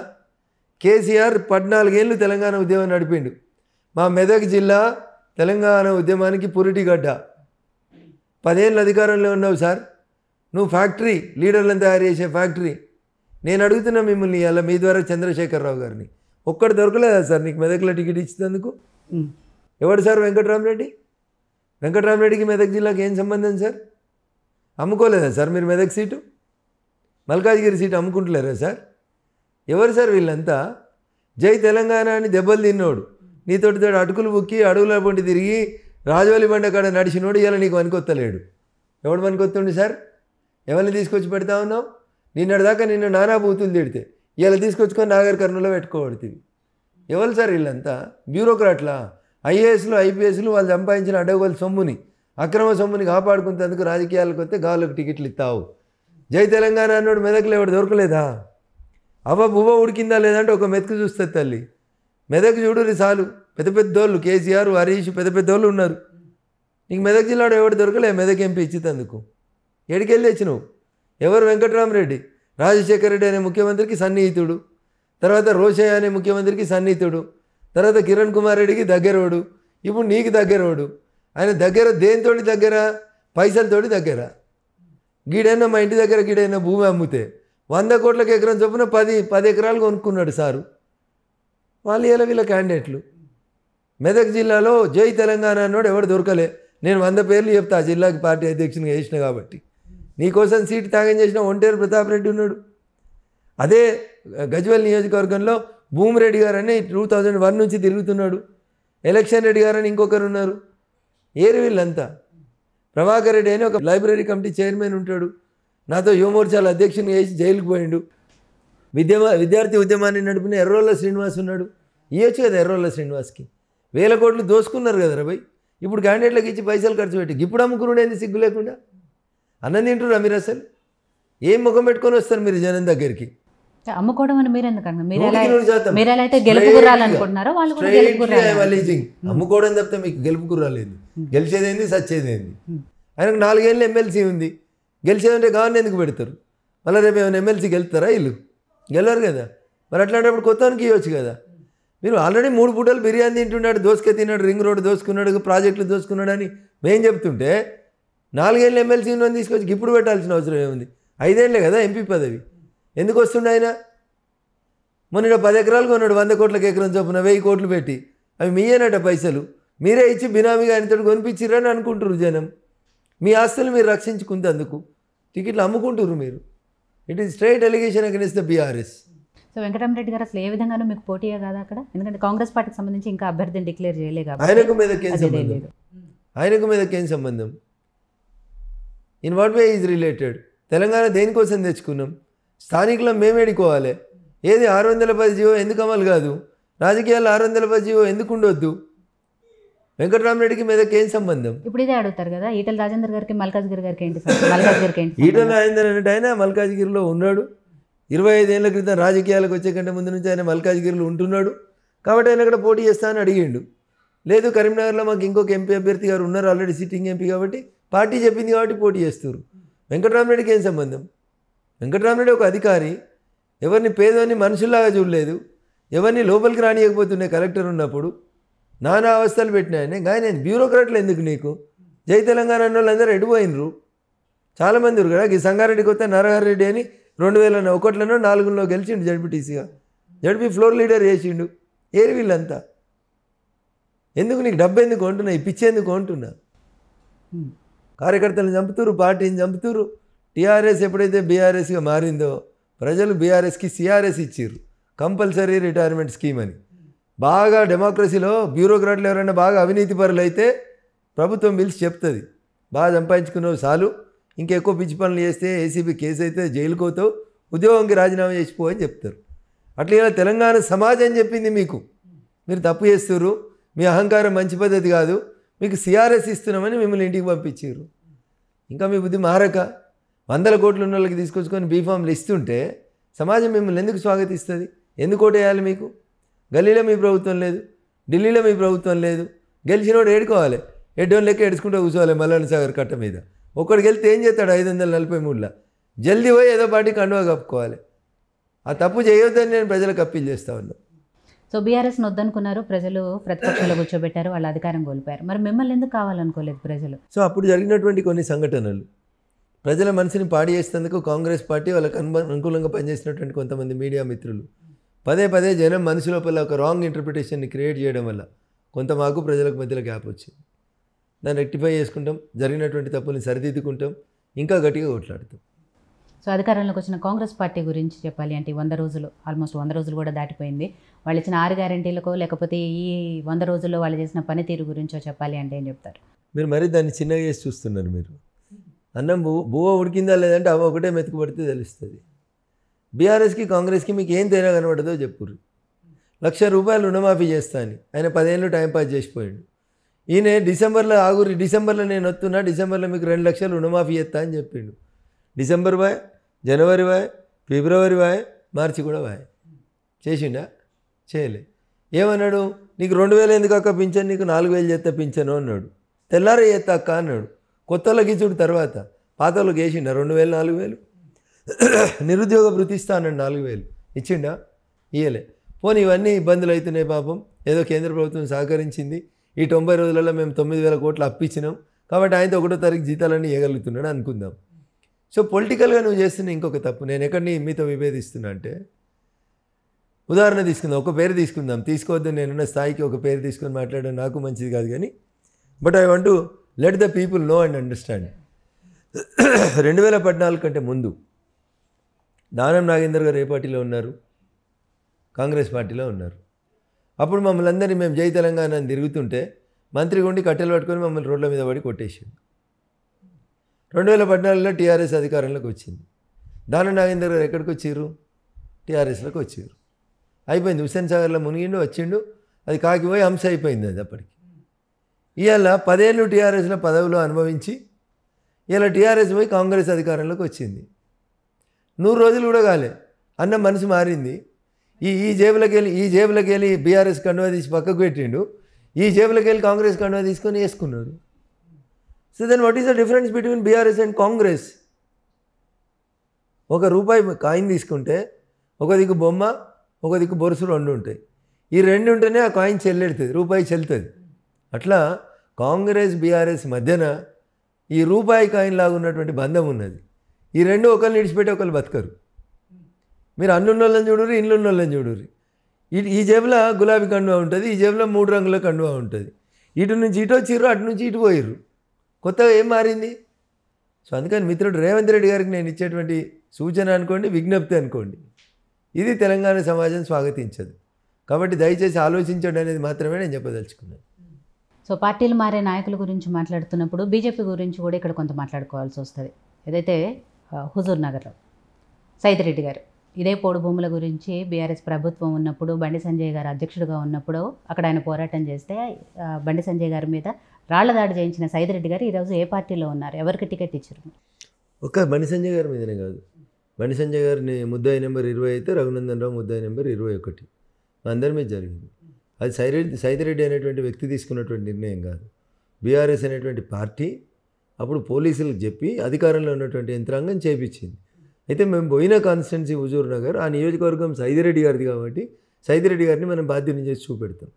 కేసీఆర్ 14 ఏళ్ళు తెలంగాణ ఉద్యమం నడిపిండు. మా మెదక్ జిల్లా తెలంగాణ ఉద్యమానికి పురిటిగడ్డ. 10 ఏళ్ళు అధికారంలో ఉన్నావు సార్, నువ్వు ఫ్యాక్టరీ, లీడర్లను తయారు చేసే ఫ్యాక్టరీ. నేను అడుగుతున్నా మిమ్మల్ని అలా మీ ద్వారా చంద్రశేఖరరావు గారిని, ఒక్కటి దొరకలేదా సార్ నీకు మెదక్లో టికెట్ ఇచ్చినందుకు? ఎవడు సార్? వెంకటరామరెడ్డి. వెంకటరామరెడ్డికి మెదక్ జిల్లాకి ఏం సంబంధం సార్? అమ్ముకోలేదా సార్ మీరు మెదక్ సీటు? మల్కాజ్గిరి సీటు అమ్ముకుంటలేరా సార్? ఎవరు సార్ వీళ్ళంతా? జై తెలంగాణ అని దెబ్బలు తిన్నోడు, నీతోటి అటుకులు బుక్కి అడుగుల పొంటి తిరిగి రాజవల్లి బండ కాడ నడిచినోడు ఇలా నీకు వనికొత్తలేడు. ఎవడు వనికొత్తుండి సార్? ఎవరిని తీసుకొచ్చి పెడతా ఉన్నావు? నిన్నటిదాకా నిన్ను నానా బూతులు తిడితే ఇలా తీసుకొచ్చుకొని నాగర్ కర్నూలులో పెట్టుకోబడుతుంది. ఎవరు సార్ వీళ్ళంతా? బ్యూరోక్రాట్లా? ఐఏఎస్లు ఐపీఎస్లు వాళ్ళు సంపాదించిన అడవుల సొమ్ముని, అక్రమ సొమ్ముని కాపాడుకునేందుకు రాజకీయాలకు వస్తే గాళ్ళకు టికెట్లు ఇస్తావు. జై తెలంగాణ అన్నోడు మెదక్లో ఎవడు దొరకలేదా? బువ్వ ఉడికిందా లేదంటే ఒక మెతుకు చూస్తుంది తల్లి. మెదక్ చూడురి చాలు, పెద్ద పెద్దోళ్ళు కేసీఆర్, హరీష్ పెద్ద పెద్దోళ్ళు ఉన్నారు. నీకు మెదక్ జిల్లాలో ఎవడు దొరకలే మెదక్ ఎంపీ ఇచ్చేందుకు? ఎడికెళ్ళి తెచ్చినావు? ఎవరు? వెంకటరామరెడ్డి. రాజశేఖర రెడ్డి అనే ముఖ్యమంత్రికి సన్నిహితుడు, తర్వాత రోషయ్య అనే ముఖ్యమంత్రికి సన్నిహితుడు, తర్వాత కిరణ్ కుమార్ రెడ్డికి దగ్గరోడు, ఇప్పుడు నీకు దగ్గరోడు. ఆయన దగ్గర దేనితోటి దగ్గర? పైసలతోటి దగ్గర. గీడైనా మా ఇంటి దగ్గర గీడైనా భూమి అమ్మితే 100 కోట్లకు ఎకరం చొప్పున 10 ఎకరాలు కొనుక్కున్నాడు సారు. వాళ్ళు ఇలా వీళ్ళ క్యాండిడేట్లు. మెదక్ జిల్లాలో జై తెలంగాణ అన్నోడు ఎవడు దొరకలే. నేను 100 పేర్లు చెప్తా ఆ జిల్లాకి పార్టీ అధ్యక్షునిగా చేసిన కాబట్టి. నీకోసం సీటు త్యాగం చేసిన ఒంటేరు ప్రతాప్ రెడ్డి ఉన్నాడు. అదే గజ్వేల్ నియోజకవర్గంలో భూమిరెడ్డి గారు అని 2001 నుంచి తిరుగుతున్నాడు. ఎలక్షన్ రెడ్డి గారు అని ఇంకొకరు ఉన్నారు. ఏరు వీళ్ళంతా? ప్రభాకర్ రెడ్డి అని ఒక లైబ్రరీ కమిటీ చైర్మన్ ఉంటాడు, నాతో యువమోర్చాల అధ్యక్షుని వేసి జైలుకు పోయిండు. విద్యార్థి ఉద్యమాన్ని నడిపిన ఎర్రోళ్ళ శ్రీనివాస్ ఉన్నాడు. ఇవ్వచ్చు కదా ఎర్రోళ్ళ శ్రీనివాస్కి. 1000 కోట్లు దోసుకున్నారు కదా రబాయ్. ఇప్పుడు క్యాండిడేట్లకు ఇచ్చి పైసలు ఖర్చు పెట్టి ఇప్పుడు అమ్ముకున్నాడేంది సిగ్గు లేకుండా? అన్నం తింటురా మీరు? అసలు ఏం ముఖం పెట్టుకొని వస్తారు మీరు జనం దగ్గరికి? అమ్ముకోవడం అని మీరు ఎందుకన్నా? అమ్ముకోవడం తప్పితే మీకు గెలుపు కుర్రాలేదు. గెలిచేదేంది, సచ్చేదేంది? ఆయనకు 4 ఏళ్ళు ఎమ్మెల్సీ ఉంది. గెలిచేదంటే గవర్నమెంట్ ఎందుకు పెడతారు? మళ్ళీ రేపు ఏమైనా ఎమ్మెల్సీ గెలుస్తారా? వీళ్ళు గెలవరు కదా. మరి అట్లాంటప్పుడు కొత్తనికి ఇవ్వచ్చు కదా. మీరు ఆల్రెడీ 3 పూటలు బిర్యానీ తింటున్నాడు, దోసుక తిన్నాడు, రింగ్ రోడ్ దోసుకున్నాడు, ప్రాజెక్టులు దోసుకున్నాడు అని మేము చెప్తుంటే 4 ఏళ్ళు ఎమ్మెల్సీ ఉన్నది తీసుకొచ్చి ఇప్పుడు పెట్టాల్సిన అవసరం ఏముంది? 5 ఏళ్ళే కదా ఎంపీ పదవి. ఎందుకు వస్తుండే ఆయన? మొన్న 10 ఎకరాలు కొన్నాడు, 100 కోట్లకు ఎకరం చొప్పున 1000 కోట్లు పెట్టి. అవి మీయేనట పైసలు, మీరే ఇచ్చి బినామీగా ఆయనతో కొనిపించిరని అనుకుంటున్నారు జనం. మీ ఆస్తులు మీరు రక్షించుకుంటేందుకు టికెట్లు అమ్ముకుంటున్నారు మీరు. It is straight allegation against the BRS. So Venkatarama Reddy garu అసలు ఏ విధంగానూ మీకు పోటీయే కాదా అక్కడ? ఎందుకంటే కాంగ్రెస్ పార్టీకి సంబంధించి ఇంకా అభ్యర్థిని డిక్లేర్ చేయలేదు. ఆయనకు మీదకేం సంబంధం? In what way is related? Telangana దేనికోసం తెచ్చుకున్నాం? స్థానికులం మేమేడుకోవాలి. ఏది 610 జీవో ఎందుకు అమలు కాదు? రాజకీయాల్లో 610 జీవో ఎందుకు ఉండొద్దు? వెంకటరామరెడ్డికి మీదకి ఏం సంబంధం? ఇప్పుడు ఇదే అడుగుతారు కదా, ఈటెల రాజేందర్ గారికి మల్కాజ్గిరి గారికి ఏంటి? మల్కాజ్గిరికి ఏంటి? ఈటెల రాజేందర్ అంటే ఆయన మల్కాజ్గిరిలో ఉన్నాడు. 25 ఏళ్ల క్రితం రాజకీయాలకు వచ్చే కంటే ముందు నుంచి ఆయన మల్కాజ్గిరిలో ఉంటున్నాడు కాబట్టి ఆయన అక్కడ పోటీ చేస్తా అని అడిగిండు. లేదు కరీంనగర్లో మాకు ఇంకొక ఎంపీ అభ్యర్థి గారు ఉన్నారు ఆల్రెడీ సిట్టింగ్ ఎంపీ కాబట్టి పార్టీ చెప్పింది కాబట్టి పోటీ చేస్తారు. వెంకటరామరెడ్డికి ఏం సంబంధం? వెంకటరామరెడ్డి ఒక అధికారి, ఎవరిని పేదవాన్ని మనుషుల్లాగా చూడలేదు, ఎవరిని లోపలికి రానియకపోతుండే కలెక్టర్ ఉన్నప్పుడు. నానా అవస్థలు పెట్టినాయని కానీ బ్యూరోక్రాట్లు ఎందుకు నీకు? జై తెలంగాణ అన్న వాళ్ళందరూ ఎడిపోయినరు చాలామంది కదా. ఈ సంగారెడ్డికి వస్తే నరహర్ రెడ్డి అని 2001లో 4లో గెలిచిండు జడ్పీటీసీగా. జడ్పీ ఫ్లోర్ లీడర్ చేసిండు. ఏరి వీళ్ళంతా ఎందుకు? నీకు డబ్బు ఎందుకు కొంటున్నా? ఈ పిచ్చేందుకు కొంటున్నా? కార్యకర్తలను చంపుతురు, పార్టీని చంపుతురు. టీఆర్ఎస్ ఎప్పుడైతే బీఆర్ఎస్గా మారిందో ప్రజలు బీఆర్ఎస్కి సిఆర్ఎస్ ఇచ్చారు, కంపల్సరీ రిటైర్మెంట్ స్కీమ్ అని. బాగా డెమోక్రసీలో బ్యూరోక్రాట్లు ఎవరైనా బాగా అవినీతి పరులు అయితే ప్రభుత్వం పిలిచి చెప్తుంది, బాగా సంపాదించుకున్నావు చాలు, ఇంకెక్కువ పిచ్చి పనులు చేస్తే ఏసీబీ కేసు అయితే జైలుకు పోతావు, ఉద్యోగంకి రాజీనామా చేసిపో అని చెప్తారు. అట్లా ఇలా తెలంగాణ సమాజం చెప్పింది మీకు, మీరు తప్పు చేస్తున్నారు, మీ అహంకారం మంచి పద్ధతి కాదు, మీకు సిఆర్ఎస్ ఇస్తున్నామని మిమ్మల్ని ఇంటికి పంపించారు. ఇంకా మీ బుద్ధి మారక 100 కోట్లు ఉన్న వాళ్ళకి తీసుకొచ్చుకొని బీఫామ్లు ఇస్తుంటే సమాజం మిమ్మల్ని ఎందుకు స్వాగతిస్తుంది? ఎందుకు ఓటేయాలి? మీకు గల్లీలో మీ ప్రభుత్వం లేదు, ఢిల్లీలో మీ ప్రభుత్వం లేదు, గెలిచినోడు ఏడుకోవాలి, ఎడ్డోని లెక్క ఏడుచుకుంటూ కూర్చోవాలి మల్లన్న సాగర్ కట్ట మీద. ఒక్కడికి వెళ్తే ఏం చేస్తాడు? 543లో జల్దీ పోయి ఏదో పార్టీ కండువా కప్పుకోవాలి. ఆ తప్పు చేయొద్దని నేను ప్రజలకు అప్పీల్ చేస్తా ఉన్నాను. సో బీఆర్ఎస్ని వద్దనుకున్నారు ప్రజలు, ప్రతిపక్షంలో కూర్చోబెట్టారు, వాళ్ళ అధికారం కోల్పోయారు. మరి మిమ్మల్ని ఎందుకు కావాలనుకోలేదు ప్రజలు? సో అప్పుడు జరిగినటువంటి కొన్ని సంఘటనలు ప్రజల మనసుని పాడి చేసేందుకు కాంగ్రెస్ పార్టీ వాళ్ళకి అనుకూలంగా పనిచేసినటువంటి కొంతమంది మీడియా మిత్రులు పదే పదే జనం మనసు లోపల ఒక రాంగ్ ఇంటర్ప్రిటేషన్ని క్రియేట్ చేయడం వల్ల కొంత మాకు ప్రజలకు మధ్యలో గ్యాప్ వచ్చింది. దాన్ని రెక్టిఫై చేసుకుంటాం, జరిగినటువంటి తప్పుల్ని సరిదిద్దుకుంటాం, ఇంకా గట్టిగా కొట్లాడుతాం. సో అధికారంలోకి వచ్చిన కాంగ్రెస్ పార్టీ గురించి చెప్పాలి అంటే 100 రోజులు, ఆల్మోస్ట్ 100 రోజులు కూడా దాటిపోయింది. వాళ్ళు ఇచ్చిన 6 గ్యారెంటీలకో లేకపోతే ఈ 100 రోజుల్లో వాళ్ళు చేసిన పనితీరు గురించో చెప్పాలి అంటే ఏం చెప్తారు? మీరు మరీ దాన్ని చిన్నగా చేసి చూస్తున్నారు. మీరు అన్నం బువ్వ ఉడికిందా లేదంటే అవ్వ ఒకటే మెతుకు పడితే తెలుస్తుంది. బీఆర్ఎస్కి కాంగ్రెస్కి మీకు ఏం తేడా కనబడదో చెప్పురు. 1,00,000 రూపాయలు రుణమాఫీ చేస్తా అని ఆయన 10 ఏళ్ళు టైంపాస్ చేసిపోయాడు. ఈయన డిసెంబర్లో ఆగురి, డిసెంబర్లో నేను వస్తున్నా, డిసెంబర్లో మీకు 2 లక్షలు రుణమాఫీ చేస్తా అని చెప్పిండు. డిసెంబర్ వాయ్, జనవరి వాయ్, ఫిబ్రవరి వాయ్, మార్చి కూడా వాయ్. చేసిండా? చేయలే. ఏమన్నాడు? నీకు 2,000 ఎందుకు అక్క పింఛను, నీకు 4,000 చేస్తా పింఛను అన్నాడు. తెల్లారే చేస్తా అక్క అన్నాడు. కొత్త వాళ్ళకి ఇచ్చుడు తర్వాత పాత వాళ్ళకి వేసిండా 2,000 4,000? నిరుద్యోగ భృతి ఇస్తా అన్నాడు 4,000 ఇచ్చిండా? ఇయ్యలే. పోనీ ఇవన్నీ ఇబ్బందులు అవుతున్నాయి పాపం, ఏదో కేంద్ర ప్రభుత్వం సహకరించింది, ఈ 90 రోజులలో మేము 9,000 కోట్లు అప్పించినాం కాబట్టి ఆయనతో 1వ తారీఖు జీతాలన్నీ ఇవ్వగలుగుతున్నాడు అనుకుందాం. సో పొలిటికల్గా నువ్వు చేస్తున్న ఇంకొక తప్పు నేను ఎక్కడిని మీతో విభేదిస్తున్నా అంటే, ఉదాహరణ తీసుకుందాం, ఒక పేరు తీసుకుందాం, తీసుకోవద్దు, నేనున్న స్థాయికి ఒక పేరు తీసుకొని మాట్లాడడం నాకు మంచిది కాదు, కానీ but I want to let the people know and understand. 2014 కంటే ముందు దానం నాగేందర్ గారు ఏ పార్టీలో ఉన్నారు? కాంగ్రెస్ పార్టీలో ఉన్నారు. అప్పుడు మమ్మల్ని అందరినీ మేము జై తెలంగాణ అని తిరుగుతుంటే మంత్రి ఉండి కట్టెలు పట్టుకొని మమ్మల్ని రోడ్ల మీద పడి కొట్టేసింది. 2014లో టీఆర్ఎస్ అధికారంలోకి వచ్చింది. దానం నాగేందర్ గారు ఎక్కడికి వచ్చారు? టీఆర్ఎస్లోకి వచ్చారు. అయిపోయింది. హుస్సేన్ సాగర్లో మునిగిండు, వచ్చిండు, అది కాకిపోయి అంశ అయిపోయింది. అది అప్పటికి. ఇవాళ 10 ఏళ్ళు టీఆర్ఎస్లో పదవిలో అనుభవించి ఇలా టీఆర్ఎస్ పోయి కాంగ్రెస్ అధికారంలోకి వచ్చింది. 100 రోజులు కూడా కాలే, అన్న మనసు మారింది. ఈ జేబులకి వెళ్ళి బీఆర్ఎస్ కండువా తీసి పక్కకు పెట్టిండు, ఈ జేబులకి వెళ్ళి కాంగ్రెస్ కండువా తీసుకొని వేసుకున్నాడు. So then what is the difference between BRS and Congress? ₹1 coin తీసుకుంటే ఒక దిక్కు బొమ్మ, ఒక దిక్కు బొరుసు 2 ఉంటాయి. ఈ 2 ఉంటేనే ఆ కాయిన్ చెల్లెడుతుంది, రూపాయి చెల్లుతుంది. అట్లా కాంగ్రెస్ బీఆర్ఎస్ మధ్యన ఈ రూపాయి కాయిన్ లాగా ఉన్నటువంటి బంధం ఉన్నది. ఈ 2 ఒకరిని విడిచిపెట్టి ఒకరు బతకరు. మీరు అన్నున్నోళ్ళని చూడరు, ఇల్లున్నోళ్ళని చూడరు. ఈ జేబులో గులాబీ కండువా ఉంటుంది, ఈ జేబులో 3 రంగుల కండువా ఉంటుంది. ఇటు నుంచి ఇటు వచ్చిర్రు, అటు నుంచి ఇటు పోయిర్రు. కొత్తగా ఏం మారింది? సో అందుకని మిత్రుడు రేవంత్ రెడ్డి గారికి నేను ఇచ్చేటువంటి సూచన అనుకోండి, విజ్ఞప్తి అనుకోండి, ఇది తెలంగాణ సమాజం స్వాగతించదు. కాబట్టి దయచేసి ఆలోచించండి అనేది మాత్రమే నేను చెప్పదలుచుకున్నాను. సో పార్టీలు మారే నాయకుల గురించి మాట్లాడుతున్నప్పుడు బీజేపీ గురించి కూడా ఇక్కడ కొంత మాట్లాడుకోవాల్సి వస్తుంది. ఏదైతే హుజూర్ నగర్లో సైదిరెడ్డి గారు ఇదే పోడు భూముల గురించి బీఆర్ఎస్ ప్రభుత్వం ఉన్నప్పుడు, బండి సంజయ్ గారు అధ్యక్షుడిగా ఉన్నప్పుడు అక్కడ ఆయన పోరాటం చేస్తే బండి సంజయ్ గారి మీద రాళ్ల దాడి చేయించిన సైదిరెడ్డి గారు ఈరోజు ఏ పార్టీలో ఉన్నారు? ఎవరికి టికెట్ ఇచ్చారు? ఒక బండి సంజయ్ గారి మీదనే కాదు, బండి సంజయ్ గారిని ముద్దాయి నెంబర్ 20 అయితే రఘునందన్ రావు ముద్దాయి నెంబర్ 21 అందరి మీద జరిగింది. అది సైదిరెడ్డి అనేటువంటి వ్యక్తి తీసుకున్నటువంటి నిర్ణయం కాదు. బీఆర్ఎస్ అనేటువంటి పార్టీ అప్పుడు పోలీసులకు చెప్పి అధికారంలో ఉన్నటువంటి యంత్రాంగం చేపించింది. అయితే మేము పోయిన కాన్స్టిట్యున్సీ హుజూర్ నగర్, ఆ నియోజకవర్గం సైదిరెడ్డి గారిది కాబట్టి సైదిరెడ్డి గారిని మనం బాధ్యతను చేసి చూపెడతాం.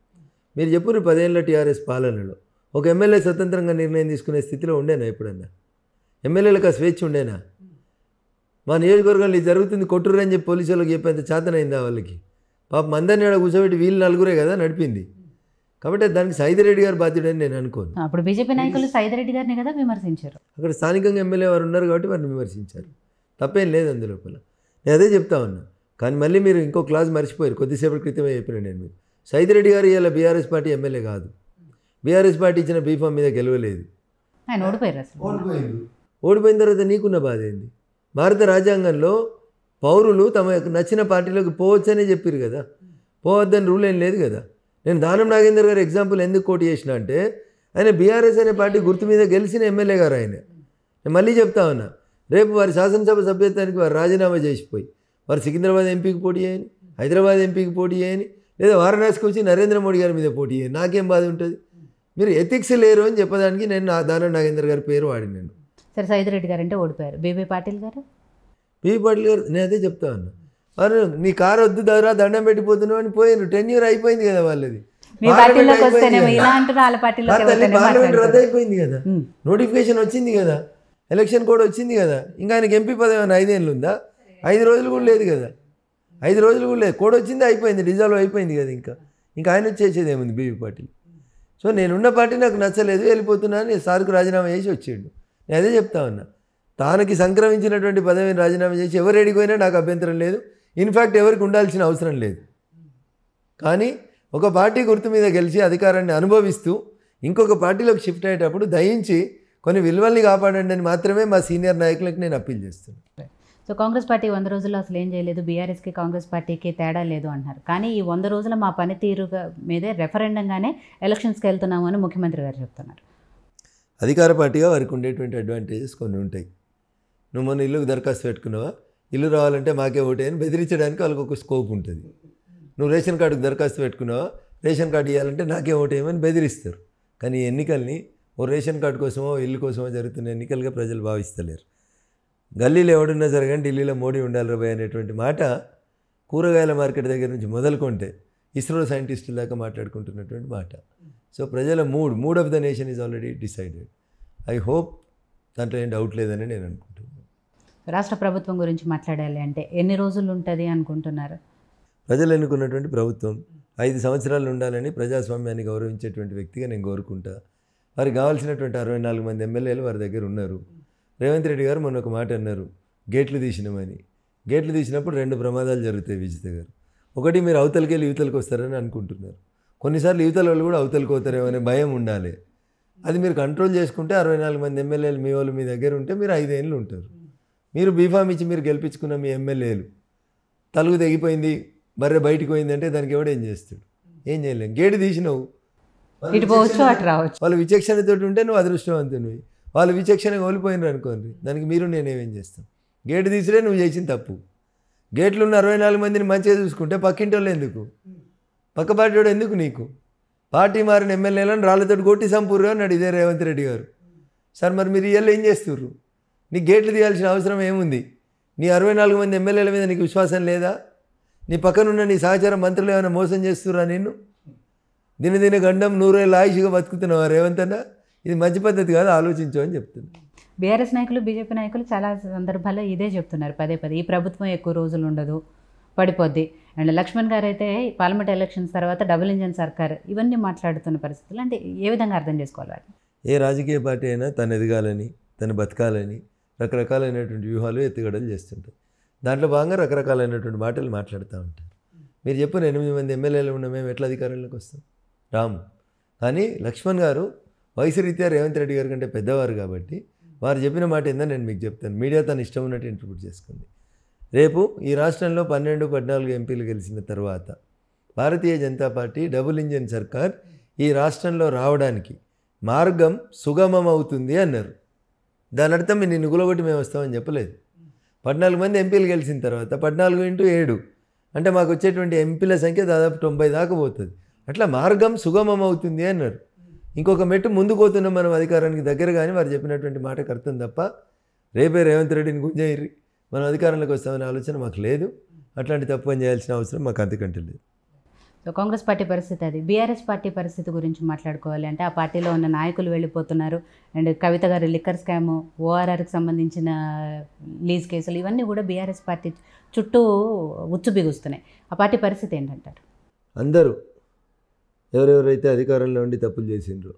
మీరు చెప్పురు 10 ఏళ్ళ టీఆర్ఎస్ పాలనలో ఒక ఎమ్మెల్యే స్వతంత్రంగా నిర్ణయం తీసుకునే స్థితిలో ఉండేనా? ఎప్పుడన్నా ఎమ్మెల్యేలకు ఆ స్వేచ్ఛ ఉండేనా? మా నియోజకవర్గంలో ఇది జరుగుతుంది కొట్టుర్రు అని చెప్పి పోలీసు వాళ్ళకి చెప్పేంత చేతనైందా వాళ్ళకి? పాపం అందరినీ ఆడ కూర్చోబెట్టి వీళ్ళు 4 కదా నడిపింది. కాబట్టి దానికి సైదిరెడ్డి గారు బాధ్యుడని నేను అనుకోను. అప్పుడు బీజేపీ నాయకులు సైదిరెడ్డి గారిని కదా విమర్శించారు. అక్కడ స్థానికంగా ఎమ్మెల్యే వారు ఉన్నారు కాబట్టి వారిని విమర్శించారు, తప్పేం లేదు అందులోపల. నేను అదే చెప్తా ఉన్నా. కానీ మళ్ళీ మీరు ఇంకో క్లాస్ మర్చిపోయారు, కొద్దిసేపటి క్రితమే చెప్పిన నేను మీకు. సైదిరెడ్డి గారు ఇలా బీఆర్ఎస్ పార్టీ ఎమ్మెల్యే కాదు, బీఆర్ఎస్ పార్టీ ఇచ్చిన బీఫామ్ మీద గెలవలేదు, ఆయన ఓడిపోయారు. అసలు ఓడిపోయిన తర్వాత నీకున్న బాధ ఏంది? భారత రాజ్యాంగంలో పౌరులు తమ నచ్చిన పార్టీలోకి పోవచ్చనే చెప్పారు కదా, పోవద్దని రూల్ ఏం లేదు కదా. నేను దానం నాగేందర్ గారు ఎగ్జాంపుల్ ఎందుకు కోట్ చేసిన అంటే, ఆయన బీఆర్ఎస్ అనే పార్టీ గుర్తు మీద గెలిచిన ఎమ్మెల్యే గారు ఆయన. నేను మళ్ళీ చెప్తా ఉన్నా, రేపు వారి శాసనసభ సభ్యత్వానికి వారు రాజీనామా చేసిపోయి వారు సికింద్రాబాద్ ఎంపీకి పోటీ చేయని, హైదరాబాద్ ఎంపీకి పోటీ చేయని, లేదా వారణాసికి వచ్చి నరేంద్ర మోడీ గారి మీద పోటీ చేయని, నాకేం బాధ ఉంటుంది? మీరు ఎథిక్స్ లేరు అని చెప్పడానికి నేను దానం నాగేందర్ గారి పేరు వాడి. నేను సరే సైదిరెడ్డి గారు అంటే ఓడిపోయారు. బీబీ పాటిల్ గారు నేను అదే చెప్తా ఉన్నా. వారు నీ కారు వద్దు దరా దండం పెట్టిపోతున్నావు అని పోయినారు. 10 years అయిపోయింది కదా వాళ్ళది. మీ పార్టీలోకి వస్తేనేమో ఇలా అంటారు, వాళ్ళ పార్టీలోకి పార్లమెంట్ రద్దు అయిపోయింది కదా, నోటిఫికేషన్ వచ్చింది కదా, ఎలక్షన్ కోడ్ వచ్చింది కదా. ఇంకా ఆయనకి ఎంపీ పదవి ఏమైనా 5 ఏళ్ళు ఉందా? 5 రోజులు కూడా లేదు కదా, 5 రోజులు కూడా లేదు. కోడ్ వచ్చింది, అయిపోయింది, డిజాల్వ్ అయిపోయింది కదా. ఇంకా ఆయన చేసేది ఏముంది బీవీ పాటిల్. సో నేనున్న పార్టీ నాకు నచ్చలేదు, వెళ్ళిపోతున్నాను, సార్కు రాజీనామా చేసి వచ్చాడు. నేను అదే చెప్తా ఉన్నా, తానకి సంక్రమించినటువంటి పదవిని రాజీనామా చేసి ఎవరు ఎడిపోయినా నాకు అభ్యంతరం లేదు. ఇన్ఫ్యాక్ట్ ఎవరికి ఉండాల్సిన అవసరం లేదు. కానీ ఒక పార్టీ గుర్తు మీద గెలిచి అధికారాన్ని అనుభవిస్తూ ఇంకొక పార్టీలోకి షిఫ్ట్ అయ్యేటప్పుడు దయించి కొన్ని విలువల్ని కాపాడండి అని మాత్రమే మా సీనియర్ నాయకులకు నేను అప్పీల్ చేస్తున్నాను. సో కాంగ్రెస్ పార్టీ 100 రోజుల్లో అసలు ఏం చేయలేదు, బీఆర్ఎస్కి కాంగ్రెస్ పార్టీకి తేడా లేదు అంటున్నారు. కానీ ఈ 100 రోజుల మా పనితీరు మీదే రెఫరెండంగానే ఎలక్షన్స్కి వెళ్తున్నాము అని ముఖ్యమంత్రి గారు చెప్తున్నారు. అధికార పార్టీగా వారికి ఉండేటువంటి అడ్వాంటేజెస్ కొన్ని ఉంటాయి. నువ్వు మొన్న ఇల్లుకు దరఖాస్తు పెట్టుకున్నావా, ఇల్లు రావాలంటే మాకే ఓటే అని బెదిరించడానికి వాళ్ళకి ఒక స్కోప్ ఉంటుంది. నువ్వు రేషన్ కార్డుకు దరఖాస్తు పెట్టుకున్నావా, రేషన్ కార్డు ఇవ్వాలంటే నాకే ఓటేయమని బెదిరిస్తారు. కానీ ఈ ఎన్నికల్ని ఓ రేషన్ కార్డు కోసమో ఇల్లు కోసమో జరుగుతున్న ఎన్నికలుగా ప్రజలు భావిస్తలేరు. గల్లీలో ఎవడున్నా జరగని ఢిల్లీలో మోడీ ఉండాలి రాబోయే అనేటువంటి మాట కూరగాయల మార్కెట్ దగ్గర నుంచి మొదలుకుంటే ఇస్రో సైంటిస్టుల దాకా మాట్లాడుకుంటున్నటువంటి మాట. సో ప్రజల mood of the nation is already decided. I hope దాంట్లో ఏం డౌట్ లేదని నేను అనుకుంటున్నాను. రాష్ట్ర ప్రభుత్వం గురించి మాట్లాడాలి అంటే ఎన్ని రోజులు ఉంటుంది అనుకుంటున్నారు? ప్రజలు ఎన్నుకున్నటువంటి ప్రభుత్వం 5 సంవత్సరాలు ఉండాలని ప్రజాస్వామ్యాన్ని గౌరవించేటువంటి వ్యక్తిగా నేను కోరుకుంటా. వారికి కావాల్సినటువంటి 64 మంది ఎమ్మెల్యేలు వారి దగ్గర ఉన్నారు. రేవంత్ రెడ్డి గారు మొన్న ఒక మాట అన్నారు, గేట్లు తీసినామని. గేట్లు తీసినప్పుడు 2 ప్రమాదాలు జరుగుతాయి విజిత గారు. ఒకటి, మీరు అవతలకి వెళ్ళి యువతలకు వస్తారని అనుకుంటున్నారు. కొన్నిసార్లు యువతల వాళ్ళు కూడా అవతలకు పోతారేమో అనే భయం ఉండాలి. అది మీరు కంట్రోల్ చేసుకుంటే 64 మంది ఎమ్మెల్యేలు మీ వాళ్ళు మీ దగ్గర ఉంటే మీరు 5 ఏళ్ళు ఉంటారు. మీరు బీఫామ్ ఇచ్చి మీరు గెలిపించుకున్న మీ ఎమ్మెల్యేలు తలుగు తెగిపోయింది, బర్రె బయటికి పోయిందంటే దానికి ఎవడేం చేస్తాడు? ఏం చేయలేం. గేటు తీసినావు, వాళ్ళు విచక్షణతో ఉంటే నువ్వు అదృష్టవంతునివి. వాళ్ళు విచక్షణ కోల్పోయినారు అనుకోండి, దానికి మీరు నేనేమేం చేస్తాం? గేటు తీసిరే నువ్వు చేసిన తప్పు. గేట్లు ఉన్న 64 మందిని మంచిగా చూసుకుంటే పక్కింటి వాళ్ళు ఎందుకు, పక్క పార్టీ వాడు ఎందుకు నీకు? పార్టీ మారిన ఎమ్మెల్యేలను రాళ్ళతో కొట్టి సంపూర్రు అన్నాడు ఇదే రేవంత్ రెడ్డి గారు. సార్ మరి మీరు ఇవాళ ఏం చేస్తుర్రు? నీ గేట్లు తీయాల్సిన అవసరం ఏముంది? నీ 64 మంది ఎమ్మెల్యేల మీద నీకు విశ్వాసం లేదా? నీ పక్కనున్న నీ సహచార మంత్రులు ఏమైనా మోసం చేస్తుర్రా? నిన్ను దినదిన గండం 100 ఏళ్ళ ఆయుష్గా బతుకుతున్నావా రేవంత్ అన్న? ఇది మంచి పద్ధతి కాదు, ఆలోచించు అని చెప్తున్నా. బీఆర్ఎస్ నాయకులు, బీజేపీ నాయకులు చాలా సందర్భాల్లో ఇదే చెప్తున్నారు పదే ఈ ప్రభుత్వం ఎక్కువ రోజులు ఉండదు, పడిపోద్ది. అండ్ లక్ష్మణ్ గారు అయితే పార్లమెంట్ ఎలక్షన్స్ తర్వాత డబుల్ ఇంజన్ సర్కార్ ఇవన్నీ మాట్లాడుతున్న పరిస్థితులు. అంటే ఏ విధంగా అర్థం చేసుకోవాలి? ఏ రాజకీయ పార్టీ అయినా తను ఎదగాలని, తను బతకాలని రకరకాలైనటువంటి వ్యూహాలు ఎత్తుగడలు చేస్తుంటారు. దాంట్లో భాగంగా రకరకాలైనటువంటి మాటలు మాట్లాడుతూ ఉంటారు. మీరు చెప్పిన 8 మంది ఎమ్మెల్యేలు ఉన్న మేము ఎట్లా అధికారంలోకి వస్తాం? రాము. కానీ లక్ష్మణ్ గారు వయసు రీత్యా రేవంత్ రెడ్డి గారి కంటే పెద్దవారు కాబట్టి వారు చెప్పిన మాట ఏందని నేను మీకు చెప్తాను. మీడియా తను ఇష్టం ఉన్నట్టు ఇంటర్ప్రిట్ చేసుకుంది. రేపు ఈ రాష్ట్రంలో 12-14 ఎంపీలు గెలిచిన తర్వాత భారతీయ జనతా పార్టీ డబుల్ ఇంజన్ సర్కార్ ఈ రాష్ట్రంలో రావడానికి మార్గం సుగమం అవుతుంది అన్నారు. దాని అర్థం మీరు నిన్ను గులగొట్టి మేము వస్తామని చెప్పలేదు. 14 మంది ఎంపీలు గెలిచిన తర్వాత 14 × 7 అంటే మాకు వచ్చేటువంటి ఎంపీల సంఖ్య దాదాపు 90 దాకా పోతుంది. అట్లా మార్గం సుగమం అవుతుంది అన్నారు. ఇంకొక మెట్టు ముందుకు పోతున్నాం మనం అధికారానికి దగ్గర. కానీ వారు చెప్పినటువంటి మాటకు అర్థం తప్ప రేపే రేవంత్ రెడ్డిని గుంజేయరి మనం అధికారంలోకి వస్తామనే ఆలోచన మాకు లేదు. అట్లాంటి తప్పు పని చేయాల్సిన అవసరం మాకు అంతకంటే లేదు. సో కాంగ్రెస్ పార్టీ పరిస్థితి అది. బీఆర్ఎస్ పార్టీ పరిస్థితి గురించి మాట్లాడుకోవాలి అంటే ఆ పార్టీలో ఉన్న నాయకులు వెళ్ళిపోతున్నారు. అండ్ కవిత గారి లిక్కర్ స్కాము, ఓఆర్ఆర్కి సంబంధించిన లీజ్ కేసులు ఇవన్నీ కూడా బీఆర్ఎస్ పార్టీ చుట్టూ ఉచ్చు బిగుస్తున్నాయి. ఆ పార్టీ పరిస్థితి ఏంటంటారు? అందరూ ఎవరెవరైతే అధికారంలో ఉండి తప్పులు చేసిండ్రో,